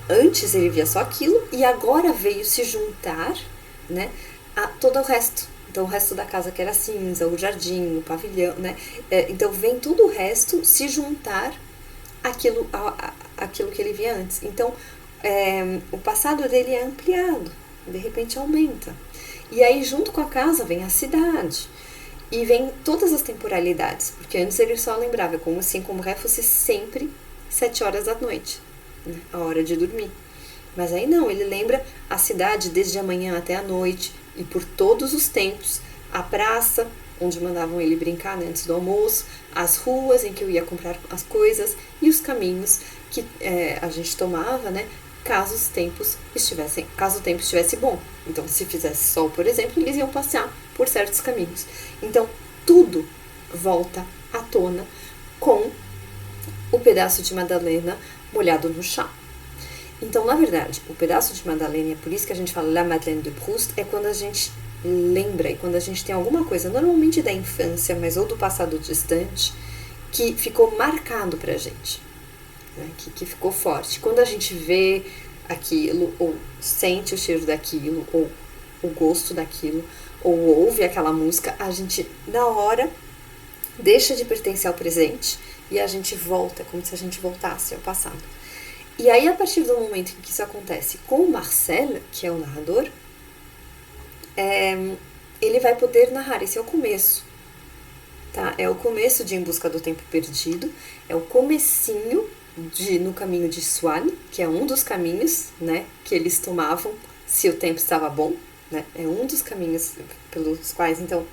antes ele via só aquilo, e agora veio se juntar, né, a todo o resto. Então o resto da casa que era cinza, o jardim, o pavilhão, né? Então vem todo o resto se juntar àquilo que ele via antes. Então o passado dele é ampliado, de repente aumenta. E aí junto com a casa vem a cidade. E vem todas as temporalidades, porque antes ele só lembrava, como fosse sempre 7 horas da noite, né, a hora de dormir. Mas aí não, ele lembra a cidade desde a manhã até a noite, e por todos os tempos, a praça onde mandavam ele brincar, né, antes do almoço, as ruas em que eu ia comprar as coisas e os caminhos que a gente tomava, né, caso o tempo estivesse bom. Então, se fizesse sol, por exemplo, eles iam passear por certos caminhos. Então, tudo volta à tona com o pedaço de madalena molhado no chá. Então, na verdade, o pedaço de madalena, é por isso que a gente fala La Madeleine de Proust, é quando a gente lembra e quando a gente tem alguma coisa, normalmente da infância, mas ou do passado distante, que ficou marcado pra gente, né? Que ficou forte. Quando a gente vê, aquilo, ou sente o cheiro daquilo, ou o gosto daquilo, ou ouve aquela música, a gente, na hora, deixa de pertencer ao presente e a gente volta, como se a gente voltasse ao passado. E aí, a partir do momento em que isso acontece com o Marcel, que é o narrador, ele vai poder narrar. Esse é o começo, tá? É o começo de Em Busca do Tempo Perdido, é o comecinho de No Caminho de Swan, que é um dos caminhos, né, que eles tomavam se o tempo estava bom, né? É um dos caminhos pelos quais, então,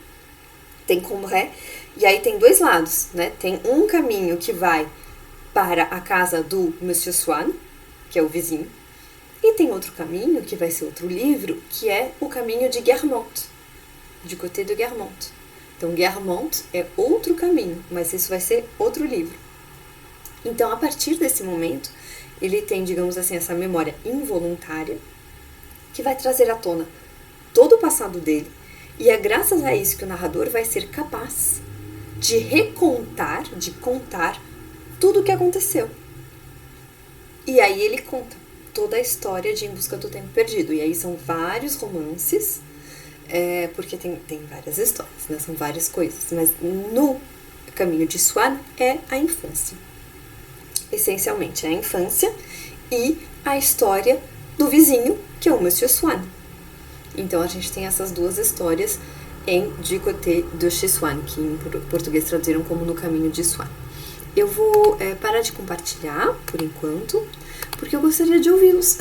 tem Comré, e aí tem dois lados, né? Tem um caminho que vai para a casa do Monsieur Swan, que é o vizinho, e tem outro caminho, que vai ser outro livro, que é o caminho de Guermantes, de Côté de Guermantes. Então, Guermantes é outro caminho, mas isso vai ser outro livro. Então, a partir desse momento, ele tem, digamos assim, essa memória involuntária, que vai trazer à tona todo o passado dele, e é graças a isso que o narrador vai ser capaz de recontar, de contar tudo o que aconteceu. E aí ele conta toda a história de Em Busca do Tempo Perdido. E aí são vários romances, porque tem várias histórias, né? São várias coisas. Mas no Caminho de Swan é a infância. Essencialmente é a infância e a história do vizinho, que é o Monsieur Swan. Então a gente tem essas duas histórias em Du Côté de chez Swan, que em português traduziram como No Caminho de Swan. Eu vou parar de compartilhar por enquanto, porque eu gostaria de ouvi-los.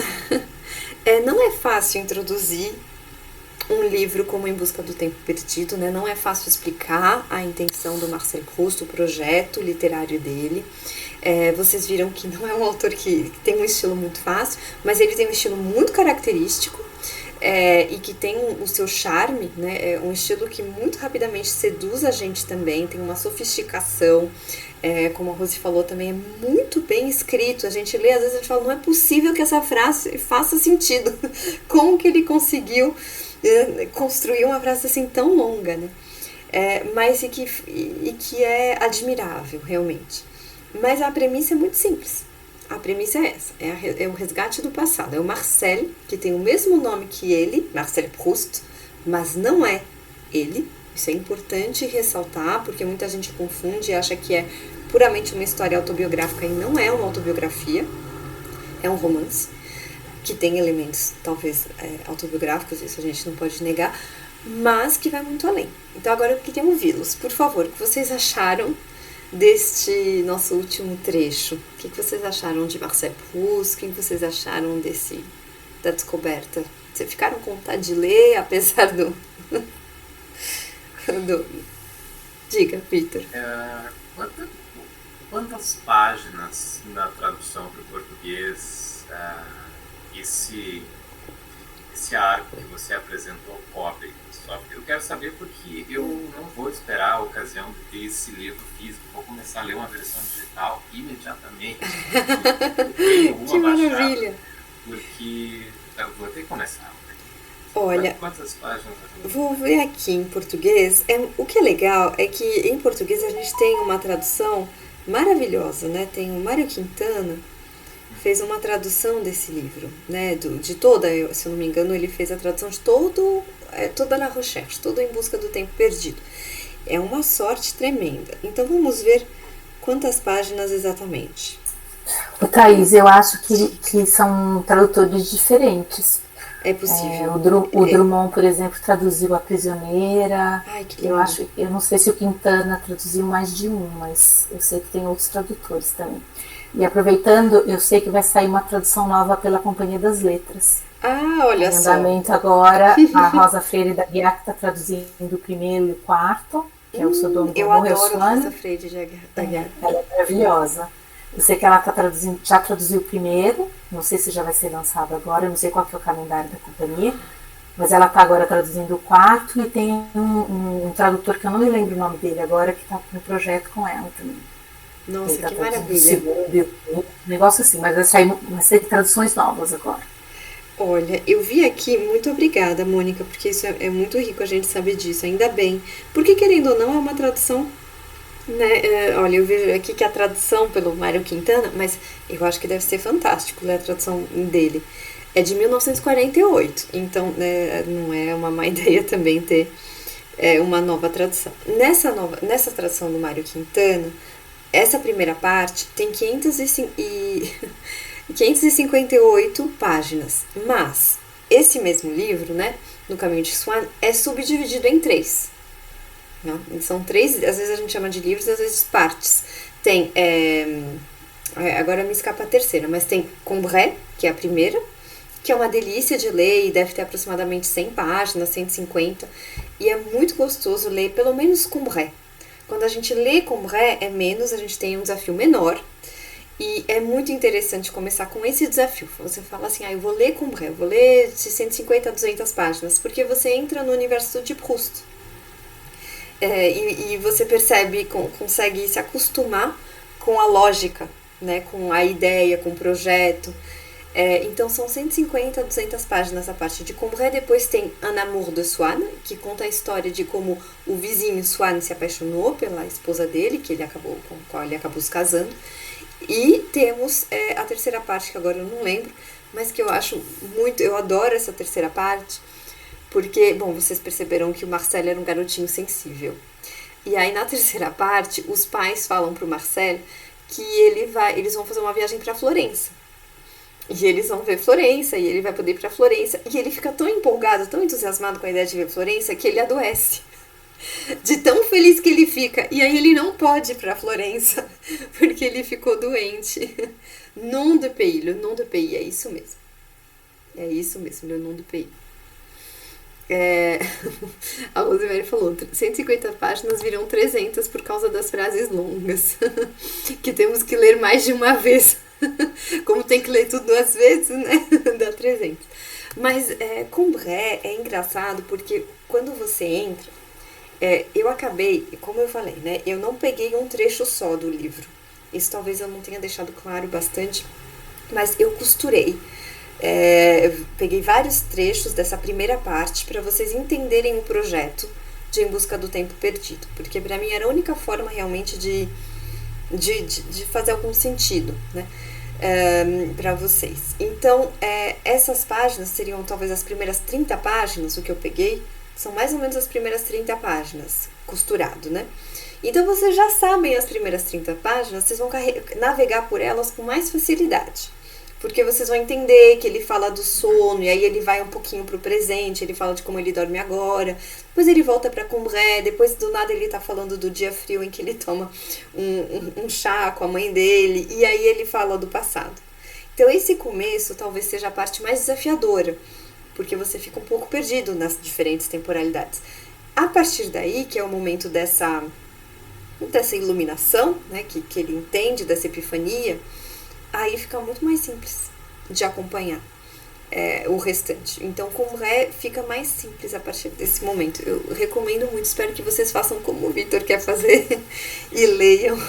Não é fácil introduzir um livro como Em Busca do Tempo Perdido, né? Não é fácil explicar a intenção do Marcel Proust, o projeto literário dele. Vocês viram que não é um autor que tem um estilo muito fácil, mas ele tem um estilo muito característico, e que tem o seu charme, né? É um estilo que muito rapidamente seduz a gente também, tem uma sofisticação, como a Rose falou também, é muito bem escrito. A gente lê, às vezes a gente fala, não é possível que essa frase faça sentido. Como que ele conseguiu construir uma frase assim tão longa, né? Mas e que é admirável, realmente. Mas a premissa é muito simples. A premissa é essa, é o resgate do passado. É o Marcel, que tem o mesmo nome que ele, Marcel Proust, mas não é ele. Isso é importante ressaltar, porque muita gente confunde e acha que é puramente uma história autobiográfica, e não é uma autobiografia, é um romance, que tem elementos, talvez, autobiográficos, isso a gente não pode negar, mas que vai muito além. Então agora eu queria ouvi-los. Por favor, o que vocês acharam deste nosso último trecho? O que vocês acharam de Marcel Proust? O que vocês acharam da descoberta? Vocês ficaram com vontade de ler, apesar do... Diga, Victor. Quantas páginas na tradução para o português esse arco que você apresentou cobre? Só eu quero saber, porque eu não vou esperar a ocasião de ter esse livro físico. Vou começar a ler uma versão digital imediatamente. Que maravilha! Porque eu vou ter que começar. Olha, quantas páginas? Vou ver aqui em português. O que é legal é que em português a gente tem uma tradução maravilhosa, né? Tem o Mário Quintana, fez uma tradução desse livro, né? De toda, se eu não me engano, ele fez a tradução de toda La Recherche, todo Em Busca do Tempo Perdido. É uma sorte tremenda. Então vamos ver quantas páginas exatamente. Thaís, eu acho que são tradutores diferentes. É possível. O Drummond, por exemplo, traduziu A Prisioneira. Ai, que lindo. Eu não sei se o Quintana traduziu mais de um, mas eu sei que tem outros tradutores também. E aproveitando, eu sei que vai sair uma tradução nova pela Companhia das Letras. Olha só. Andamento agora, a Rosa Freire da Guiar, que está traduzindo o primeiro e o quarto, que é o Sodoma e Gomorra. Eu adoro a Rosa Freire da Guiar. Ela é maravilhosa. Eu sei que ela já traduziu o primeiro, não sei se já vai ser lançado agora, eu não sei qual que é o calendário da companhia, mas ela está agora traduzindo o quarto, e tem um tradutor que eu não me lembro o nome dele agora, que está no projeto com ela também. Nossa, ele tá que maravilha. Um negócio assim, mas vai ser traduções novas agora. Olha, eu vi aqui, muito obrigada, Mônica, porque isso é muito rico a gente saber disso, ainda bem. Porque, querendo ou não, é uma tradução Né? Olha, eu vejo aqui que a tradução pelo Mário Quintana, mas eu acho que deve ser fantástico ler a tradução dele. É de 1948, então né, não é uma má ideia também ter uma nova tradução. Nessa tradução do Mário Quintana, essa primeira parte tem 558 páginas, mas esse mesmo livro, né, No Caminho de Swan, é subdividido em 3. Né? São 3, às vezes a gente chama de livros, às vezes partes. Tem, agora me escapa a terceira, mas tem Combray, que é a primeira, que é uma delícia de ler e deve ter aproximadamente 100 páginas, 150, e é muito gostoso ler pelo menos Combray. Quando a gente lê Combray é menos, a gente tem um desafio menor, e é muito interessante começar com esse desafio. Você fala assim, eu vou ler Combray, eu vou ler de 150 a 200 páginas, porque você entra no universo de Proust. E você percebe, consegue se acostumar com a lógica, né, com a ideia, com o projeto. Então são 150 a 200 páginas a parte de Combray. Depois tem Un Amour de Swann, que conta a história de como o vizinho Swann se apaixonou pela esposa dele, com a qual ele acabou se casando. E temos a terceira parte, que agora eu não lembro, mas que eu acho muito, eu adoro essa terceira parte, porque, bom, vocês perceberam que o Marcel era um garotinho sensível. E aí na terceira parte, os pais falam pro Marcel que eles vão fazer uma viagem para Florença. E eles vão ver Florença, e ele vai poder ir para Florença. E ele fica tão empolgado, tão entusiasmado com a ideia de ver Florença, que ele adoece. De tão feliz que ele fica. E aí ele não pode ir para Florença, porque ele ficou doente. Nom de pays, le nom de pays, é isso mesmo. É isso mesmo, le nom de pays. A Rosemary falou, 150 páginas viram 300 por causa das frases longas, que temos que ler mais de uma vez. Como tem que ler tudo 2 vezes, né? Dá 300. Mas Combray é engraçado porque quando você entra, eu acabei, como eu falei, né? Eu não peguei um trecho só do livro. Isso talvez eu não tenha deixado claro bastante, mas eu costurei. Peguei vários trechos dessa primeira parte para vocês entenderem o projeto de Em Busca do Tempo Perdido, porque para mim era a única forma realmente de fazer algum sentido, né, para vocês. Então, essas páginas seriam talvez as primeiras 30 páginas, o que eu peguei, são mais ou menos as primeiras 30 páginas, costurado, né? Então, vocês já sabem as primeiras 30 páginas, vocês vão navegar por elas com mais facilidade. Porque vocês vão entender que ele fala do sono, e aí ele vai um pouquinho pro presente, ele fala de como ele dorme agora, depois ele volta pra Combray, depois do nada ele tá falando do dia frio em que ele toma um chá com a mãe dele, e aí ele fala do passado. Então esse começo talvez seja a parte mais desafiadora, porque você fica um pouco perdido nas diferentes temporalidades. A partir daí, que é o momento dessa iluminação, né, que ele entende, dessa epifania, aí fica muito mais simples de acompanhar o restante. Então, Combray fica mais simples a partir desse momento. Eu recomendo muito, espero que vocês façam como o Victor quer fazer e leiam.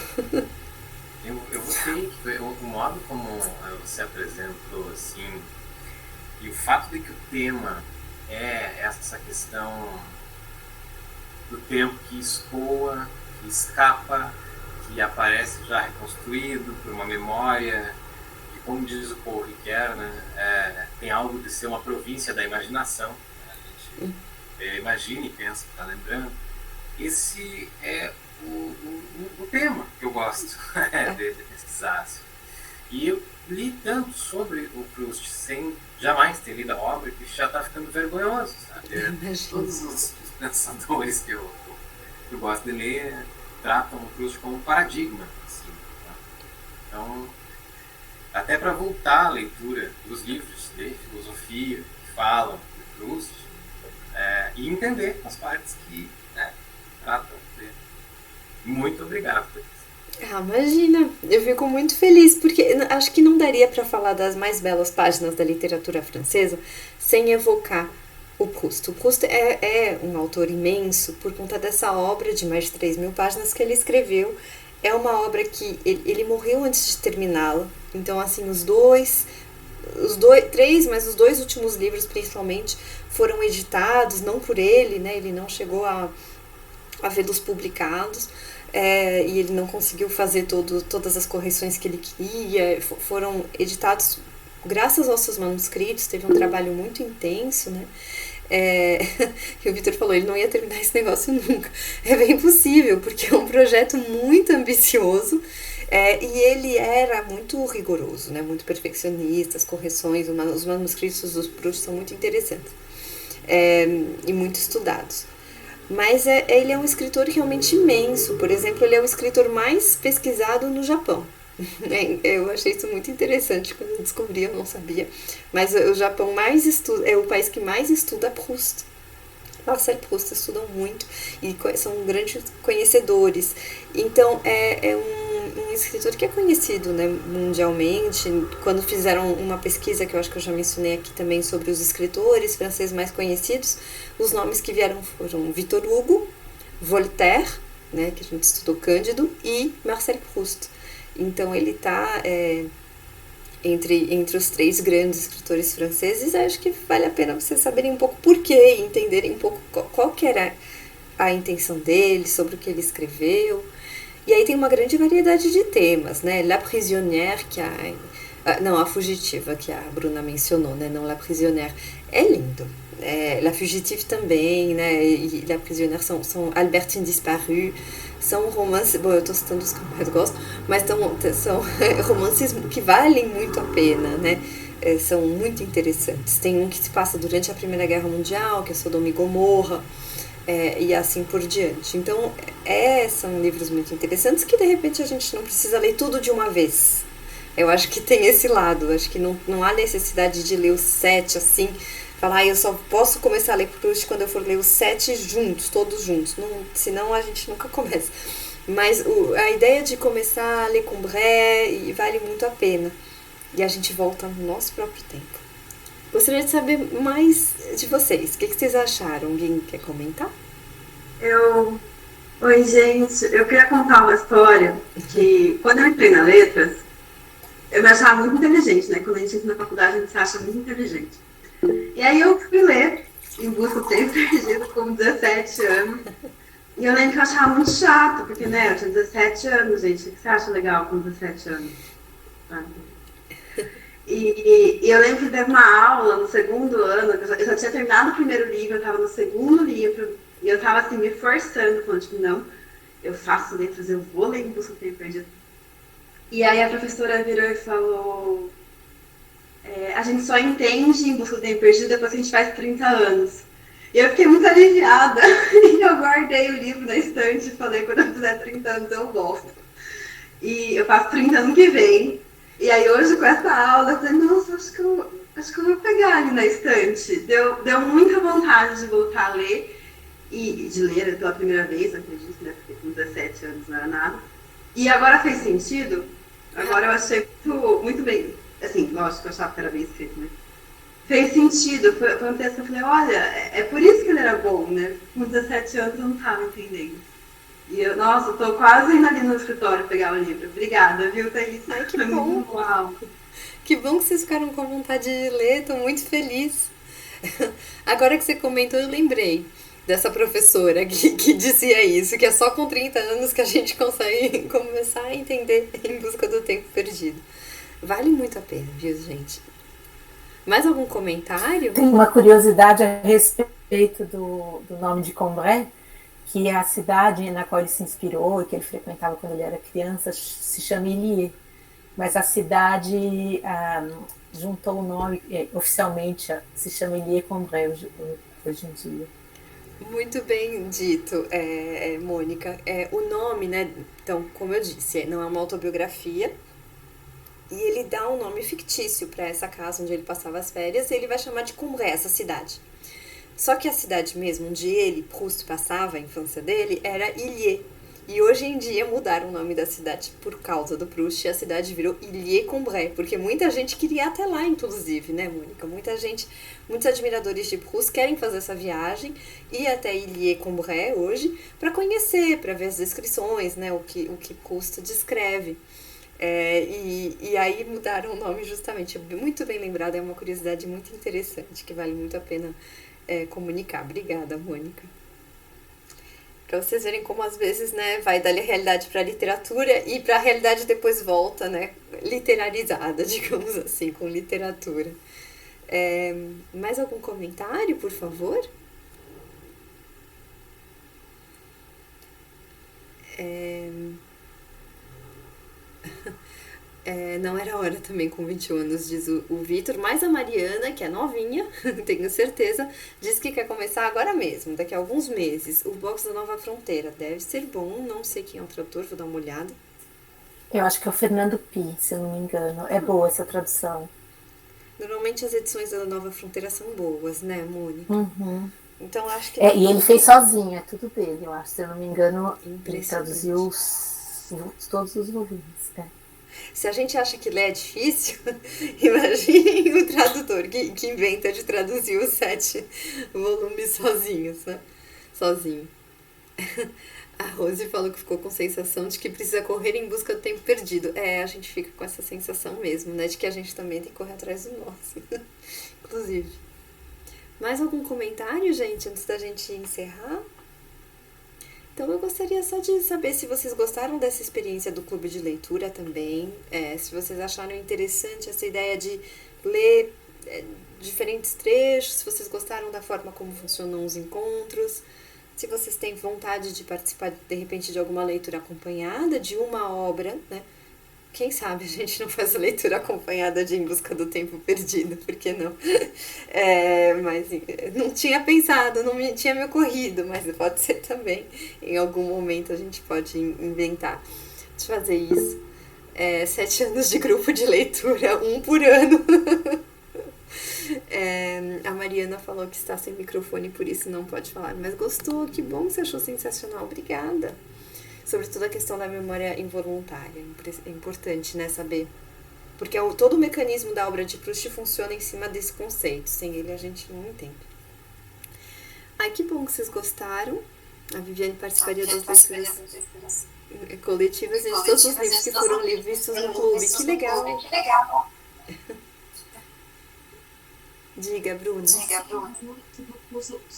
Eu gostei o modo como você apresentou, assim, e o fato de que o tema é essa questão do tempo que escoa, que escapa, que aparece já reconstruído por uma memória, que, como diz o Paul Ricoeur, né, tem algo de ser uma província da imaginação. Né? A gente imagina e pensa que está lembrando. Esse é o tema que eu gosto de pesquisar. Assim. E eu li tanto sobre o Proust sem jamais ter lido a obra que já está ficando vergonhoso. Sabe? Todos os pensadores que eu gosto de ler tratam o Proust como um paradigma. Assim, tá? Então, até para voltar à leitura dos livros de filosofia que falam de Proust e entender as partes que tratam dele. Muito obrigado por isso. Imagina, eu fico muito feliz, porque acho que não daria para falar das mais belas páginas da literatura francesa sem evocar o Proust. O Proust é um autor imenso por conta dessa obra de mais de 3.000 páginas que ele escreveu. É uma obra que ele morreu antes de terminá-la. Então, assim, os dois, mas os 2 últimos livros, principalmente, foram editados, não por ele, né? Ele não chegou a vê-los publicados. e ele não conseguiu fazer todas as correções que ele queria. Foram editados, graças aos seus manuscritos, teve um trabalho muito intenso, né? E o Vitor falou, ele não ia terminar esse negócio nunca. É bem possível, porque é um projeto muito ambicioso, e ele era muito rigoroso, né? Muito perfeccionista, as correções, os manuscritos dos Proust são muito interessantes, e muito estudados. Mas ele é um escritor realmente imenso. Por exemplo, ele é o escritor mais pesquisado no Japão. Eu achei isso muito interessante quando eu descobri, eu não sabia. Mas o Japão é o país que mais estuda Proust. Marcel Proust estudam muito e são grandes conhecedores. Então é um escritor que é conhecido, né, mundialmente. Quando fizeram uma pesquisa, que eu acho que eu já mencionei aqui também, sobre os escritores franceses mais conhecidos, os nomes que vieram foram Victor Hugo, Voltaire, né, que a gente estudou, Cândido, e Marcel Proust. Então ele está entre os 3 grandes escritores franceses. Acho que vale a pena vocês saberem um pouco por quê e entenderem um pouco qual que era a intenção dele, sobre o que ele escreveu. E aí tem uma grande variedade de temas, né? La Prisonnière, a fugitiva, que a Bruna mencionou, né? Não La Prisonnière. É lindo. La Fugitive também, né? E La Prisonnière são Albertine Disparue. São romances, bom, eu estou citando os que eu mais gosto, mas são romances que valem muito a pena, né? São muito interessantes. Tem um que se passa durante a Primeira Guerra Mundial, que é Sodoma e Gomorra, e assim por diante. Então, são livros muito interessantes que, de repente, a gente não precisa ler tudo de uma vez. Eu acho que tem esse lado. Acho que não há necessidade de ler os 7 assim, falar, eu só posso começar a ler Proust quando eu for ler os 7 juntos, todos juntos. Não, senão a gente nunca começa. Mas a ideia de começar a ler Combray vale muito a pena. E a gente volta no nosso próprio tempo. Gostaria de saber mais de vocês. O que vocês acharam? Alguém quer comentar? Oi, gente. Eu queria contar uma história que, quando eu entrei na Letras, eu me achava muito inteligente, né? Quando a gente entra na faculdade, a gente se acha muito inteligente. E aí eu fui ler Em Busca do Tempo Perdido com 17 anos. E eu lembro que eu achava muito chato, porque, né, eu tinha 17 anos, gente. O que você acha legal com 17 anos? E eu lembro que teve uma aula no segundo ano, eu já tinha terminado o primeiro livro, eu estava no segundo livro, e eu estava assim, me forçando, falando, tipo, não, eu faço letras, eu vou ler Em Busca do Tempo Perdido. E aí a professora virou e falou, a gente só entende Em Busca do Tempo Perdido depois que a gente faz 30 anos. E eu fiquei muito aliviada, e eu guardei o livro na estante e falei, quando eu fizer 30 anos eu volto. E eu faço 30 ano que vem. E aí hoje com essa aula, eu falei, nossa, acho que eu vou pegar ali na estante. Deu muita vontade de voltar a ler, e de ler pela primeira vez, acredito, né? Porque com 17 anos não era nada. E agora fez sentido, agora eu achei muito bem, assim, lógico que eu achava que era bem escrito, né? Fez sentido, foi um texto que eu falei, olha, é por isso que ele era bom, né? Com 17 anos eu não estava entendendo. E eu, nossa, tô quase indo ali no escritório pegar o livro. Obrigada, viu, Thaís? Ai, que bom. Uau. Que bom que vocês ficaram com vontade de ler, tô muito feliz. Agora que você comentou, eu lembrei dessa professora que dizia isso, que é só com 30 anos que a gente consegue começar a entender Em Busca do Tempo Perdido. Vale muito a pena, viu, gente? Mais algum comentário? Tem uma curiosidade a respeito do nome de Combray, que a cidade na qual ele se inspirou e que ele frequentava quando ele era criança se chama Illiers, mas a cidade juntou o nome oficialmente, se chama Illiers-Combray hoje em dia. Muito bem dito, Mônica. O nome, né? Então, como eu disse, não é uma autobiografia, e ele dá um nome fictício para essa casa onde ele passava as férias, e ele vai chamar de Combray, essa cidade. Só que a cidade mesmo onde ele, Proust, passava a infância dele era Illiers. E hoje em dia mudaram o nome da cidade por causa do Proust e a cidade virou Illiers-Combray, porque muita gente queria ir até lá, inclusive, né, Mônica? Muitos admiradores de Proust querem fazer essa viagem e ir até Illiers-Combray hoje para conhecer, para ver as descrições, né, o que Proust descreve. E aí mudaram o nome justamente. Muito bem lembrado, é uma curiosidade muito interessante que vale muito a pena comunicar. Obrigada, Mônica. Para vocês verem como às vezes, né, vai da realidade para a literatura e para a realidade depois volta, né, literarizada, digamos assim, com literatura. Mais algum comentário, por favor? Não era hora também com 21 anos, diz o Vitor, mas a Mariana, que é novinha, tenho certeza, diz que quer começar agora mesmo, daqui a alguns meses. O box da Nova Fronteira deve ser bom, não sei quem é o tradutor, vou dar uma olhada. Eu acho que é o Fernando Pi, se eu não me engano. É boa essa tradução. Normalmente as edições da Nova Fronteira são boas, né, Mônica? Uhum. Então acho que... E ele fez sozinho, é tudo dele, eu acho. Se eu não me engano, ele traduziu todos os volumes. Se a gente acha que ler é difícil, imagine o tradutor que inventa de traduzir os 7 volumes sozinho, né? Sozinho. A Rose falou que ficou com sensação de que precisa correr em busca do tempo perdido. A gente fica com essa sensação mesmo, né? De que a gente também tem que correr atrás do nosso. Inclusive. Mais algum comentário, gente, antes da gente encerrar? Então, eu gostaria só de saber se vocês gostaram dessa experiência do clube de leitura também, se vocês acharam interessante essa ideia de ler diferentes trechos, se vocês gostaram da forma como funcionam os encontros, se vocês têm vontade de participar, de repente, de alguma leitura acompanhada de uma obra, né? Quem sabe a gente não faz a leitura acompanhada de Em Busca do Tempo Perdido, por que não? Mas não tinha pensado, não tinha me ocorrido, mas pode ser também. Em algum momento a gente pode inventar de fazer isso. 7 anos de grupo de leitura, 1 por ano. A Mariana falou que está sem microfone, por isso não pode falar, mas gostou, que bom que você achou sensacional, obrigada. Sobretudo a questão da memória involuntária, é importante, né, saber, porque todo o mecanismo da obra de Proust funciona em cima desse conceito, sem ele a gente não entende. Ai, que bom que vocês gostaram. A Viviane participaria das leituras coletivas e de todos os livros que foram vistos no clube, que legal. Diga, Bruna. Os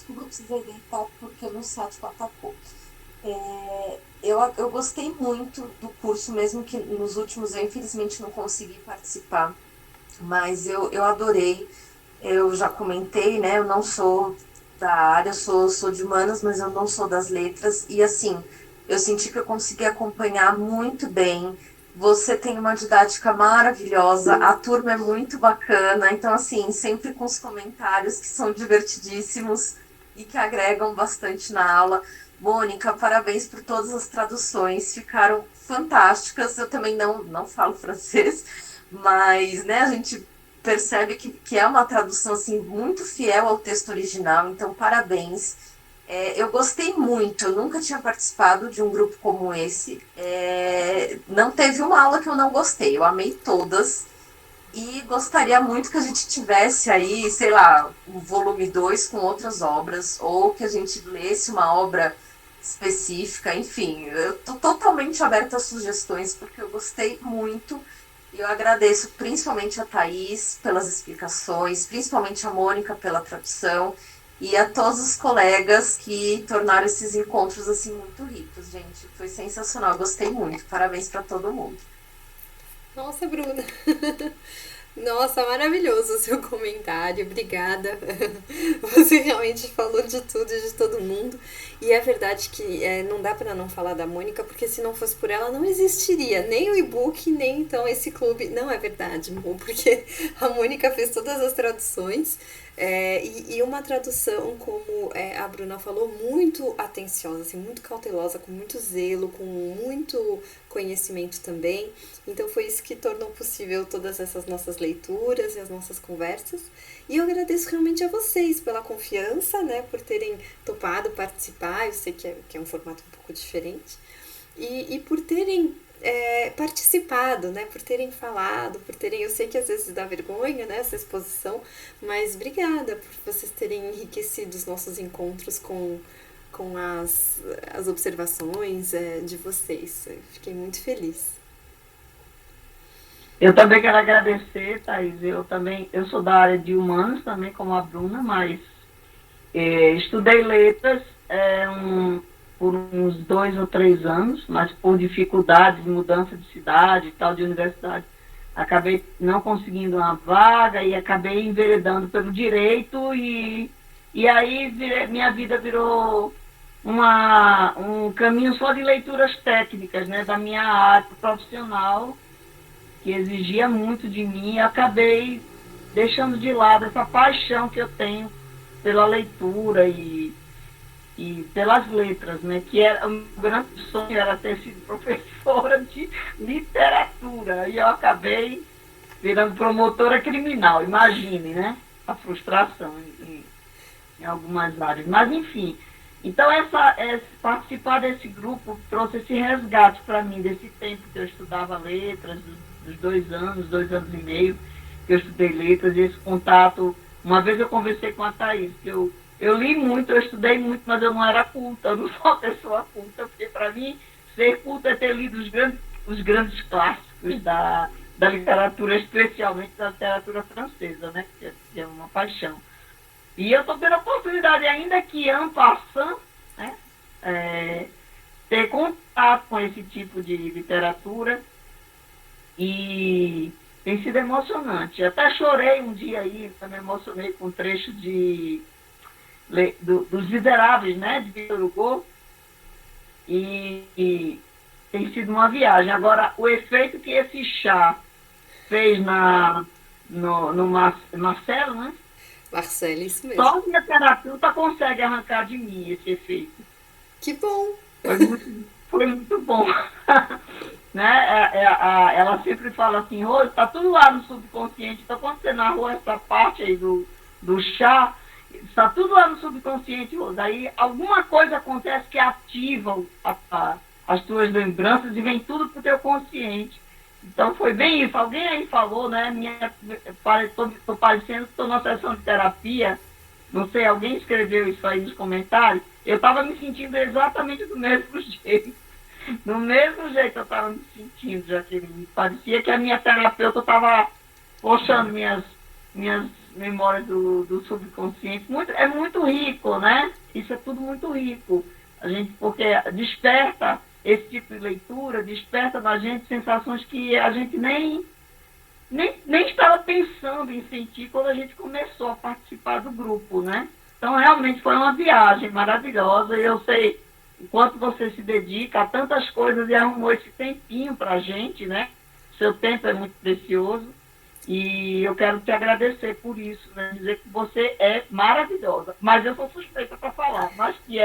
grupos de eventar porque no site atacou. Eu gostei muito do curso, mesmo que nos últimos eu infelizmente não consegui participar, mas eu adorei. Eu já comentei, né? Eu não sou da área, eu sou de humanas, mas eu não sou das letras, e assim, eu senti que eu consegui acompanhar muito bem. Você tem uma didática maravilhosa, a turma é muito bacana, então assim, sempre com os comentários que são divertidíssimos e que agregam bastante na aula. Mônica, parabéns por todas as traduções, ficaram fantásticas. Eu também não falo francês, mas né, a gente percebe que é uma tradução assim, muito fiel ao texto original, então parabéns. Eu gostei muito, eu nunca tinha participado de um grupo como esse. Não teve uma aula que eu não gostei, eu amei todas. E gostaria muito que a gente tivesse aí, sei lá, um volume 2 com outras obras, ou que a gente lesse uma obra específica, enfim. Eu estou totalmente aberta a sugestões, porque eu gostei muito. E eu agradeço principalmente a Thaís pelas explicações, principalmente a Mônica pela tradução, e a todos os colegas que tornaram esses encontros assim muito ricos, gente. Foi sensacional, gostei muito. Parabéns para todo mundo. Nossa, Bruna. Nossa, maravilhoso o seu comentário, obrigada. Você realmente falou de tudo e de todo mundo. E é verdade que não dá para não falar da Mônica, porque se não fosse por ela não existiria nem o e-book, nem então esse clube. Não é verdade, amor, porque a Mônica fez todas as traduções. E uma tradução, como a Bruna falou, muito atenciosa, assim, muito cautelosa, com muito zelo, com muito conhecimento também. Então foi isso que tornou possível todas essas nossas leituras e as nossas conversas. E eu agradeço realmente a vocês pela confiança, né, por terem topado participar. Eu sei que é um formato um pouco diferente. E por terem participado, né, por terem falado, eu sei que às vezes dá vergonha, né, essa exposição, mas obrigada por vocês terem enriquecido os nossos encontros com as observações de vocês. Eu fiquei muito feliz. Eu também quero agradecer, Thaís. Eu sou da área de humanos também, como a Bruna, mas estudei letras, por uns 2 ou 3 anos, mas por dificuldade de mudança de cidade e tal, de universidade, acabei não conseguindo uma vaga e acabei enveredando pelo direito e aí minha vida virou um caminho só de leituras técnicas, né, da minha área profissional, que exigia muito de mim, e acabei deixando de lado essa paixão que eu tenho pela leitura e pelas letras, né, que era um grande sonho, era ter sido professora de literatura, e eu acabei virando promotora criminal, imagine, né, a frustração em algumas áreas, mas enfim. Então, participar desse grupo trouxe esse resgate para mim, desse tempo que eu estudava letras, dos 2 anos e meio que eu estudei letras, e esse contato. Uma vez eu conversei com a Thaís, que eu li muito, eu estudei muito, mas eu não era culta, eu não sou uma pessoa culta, porque para mim, ser culta é ter lido os grandes clássicos da literatura, especialmente da literatura francesa, né, que é uma paixão. E eu estou tendo a oportunidade, ainda que en passant, né, ter contato com esse tipo de literatura, e tem sido emocionante. Até chorei um dia aí, me emocionei com um trecho dos Miseráveis, né, de Victor Hugo, e tem sido uma viagem. Agora, o efeito que esse chá fez no Marcelo, né? Marcelo, isso mesmo. Só a minha terapeuta consegue arrancar de mim esse efeito. Que bom! Foi muito bom. Né? Ela sempre fala assim, Rose, tá tudo lá no subconsciente, então quando você narrou essa parte aí do chá, está tudo lá no subconsciente, Rose. Aí alguma coisa acontece que ativa as tuas lembranças e vem tudo pro teu consciente. Então foi bem isso. Alguém aí falou, né? Estou parecendo que estou numa sessão de terapia. Não sei, alguém escreveu isso aí nos comentários. Eu estava me sentindo exatamente do mesmo jeito. Do mesmo jeito eu estava me sentindo, Jaqueline. Parecia que a minha terapeuta estava puxando minhas memórias do subconsciente. É muito rico, né? Isso é tudo muito rico. Porque desperta esse tipo de leitura, desperta na gente sensações que a gente nem estava pensando em sentir quando a gente começou a participar do grupo, né? Então, realmente foi uma viagem maravilhosa, e eu sei o quanto você se dedica a tantas coisas e arrumou esse tempinho para a gente, né? Seu tempo é muito precioso, e eu quero te agradecer por isso, né? Dizer que você é maravilhosa, mas eu sou suspeita para falar, mas que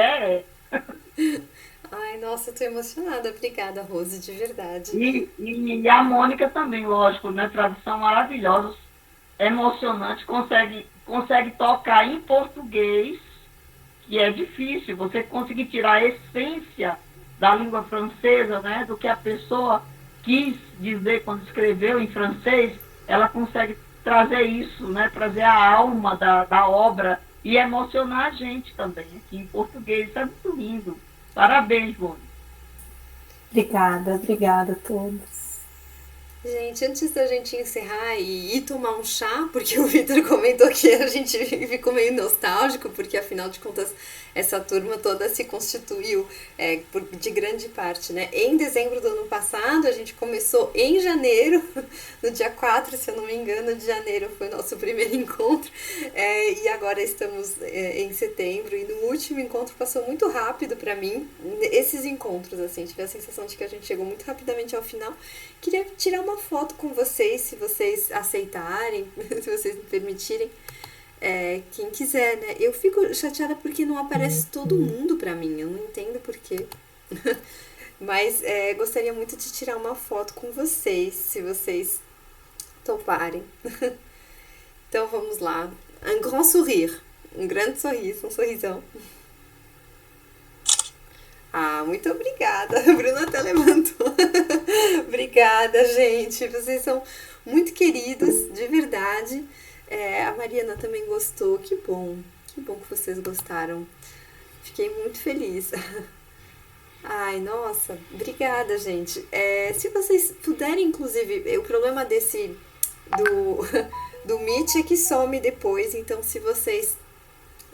Ai, nossa, eu tô emocionada. Obrigada, Rose, de verdade. E a Mônica também, lógico, né? Tradução maravilhosa, emocionante, consegue tocar em português, que é difícil, você conseguir tirar a essência da língua francesa, né? Do que a pessoa quis dizer quando escreveu em francês, ela consegue trazer isso, né? Trazer a alma da obra e emocionar a gente também, aqui em português. Isso é muito lindo. Parabéns, Mônica. Obrigada a todos. Gente, antes da gente encerrar e ir tomar um chá, porque o Vitor comentou que a gente ficou meio nostálgico, porque afinal de contas essa turma toda se constituiu de grande parte, né? Em dezembro do ano passado, a gente começou em janeiro, no dia 4, se eu não me engano, de janeiro foi o nosso primeiro encontro, e agora estamos em setembro, e no último encontro passou muito rápido pra mim. Esses encontros, assim, tive a sensação de que a gente chegou muito rapidamente ao final. Queria tirar uma foto com vocês, se vocês aceitarem, se vocês me permitirem. Quem quiser, né? Eu fico chateada porque não aparece todo mundo pra mim, eu não entendo porquê. Mas gostaria muito de tirar uma foto com vocês, se vocês toparem. Então vamos lá. Un grand sourire, um grande sorriso, um sorrisão. Ah, muito obrigada. A Bruna até levantou. Obrigada, gente. Vocês são muito queridos, de verdade. A Mariana também gostou. Que bom que vocês gostaram. Fiquei muito feliz. Ai, nossa, obrigada, gente. Se vocês puderem, inclusive, o problema do Meet é que some depois, então se vocês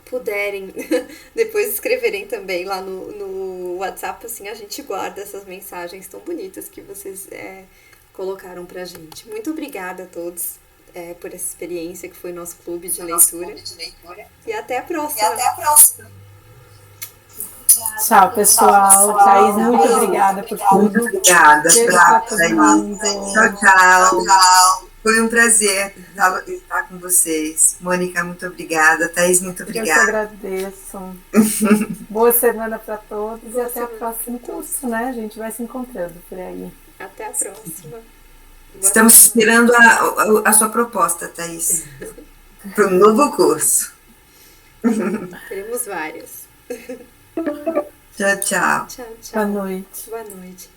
puderem depois escreverem também lá no WhatsApp, assim, a gente guarda essas mensagens tão bonitas que vocês colocaram pra gente. Muito obrigada a todos por essa experiência que foi nosso clube de leitura. E até a próxima. Tchau, pessoal. Thaís, muito obrigada por tudo. Muito obrigada. Beijo pra todo mundo. Tchau. Foi um prazer estar com vocês. Mônica, muito obrigada. Thaís, muito Eu que obrigada. agradeço. Boa semana para todos e até o próximo curso, né? A gente vai se encontrando por aí. Até a próxima. Estamos esperando a sua proposta, Thaís, para um novo curso. Teremos várias. Tchau. Tchau. Boa noite. Boa noite.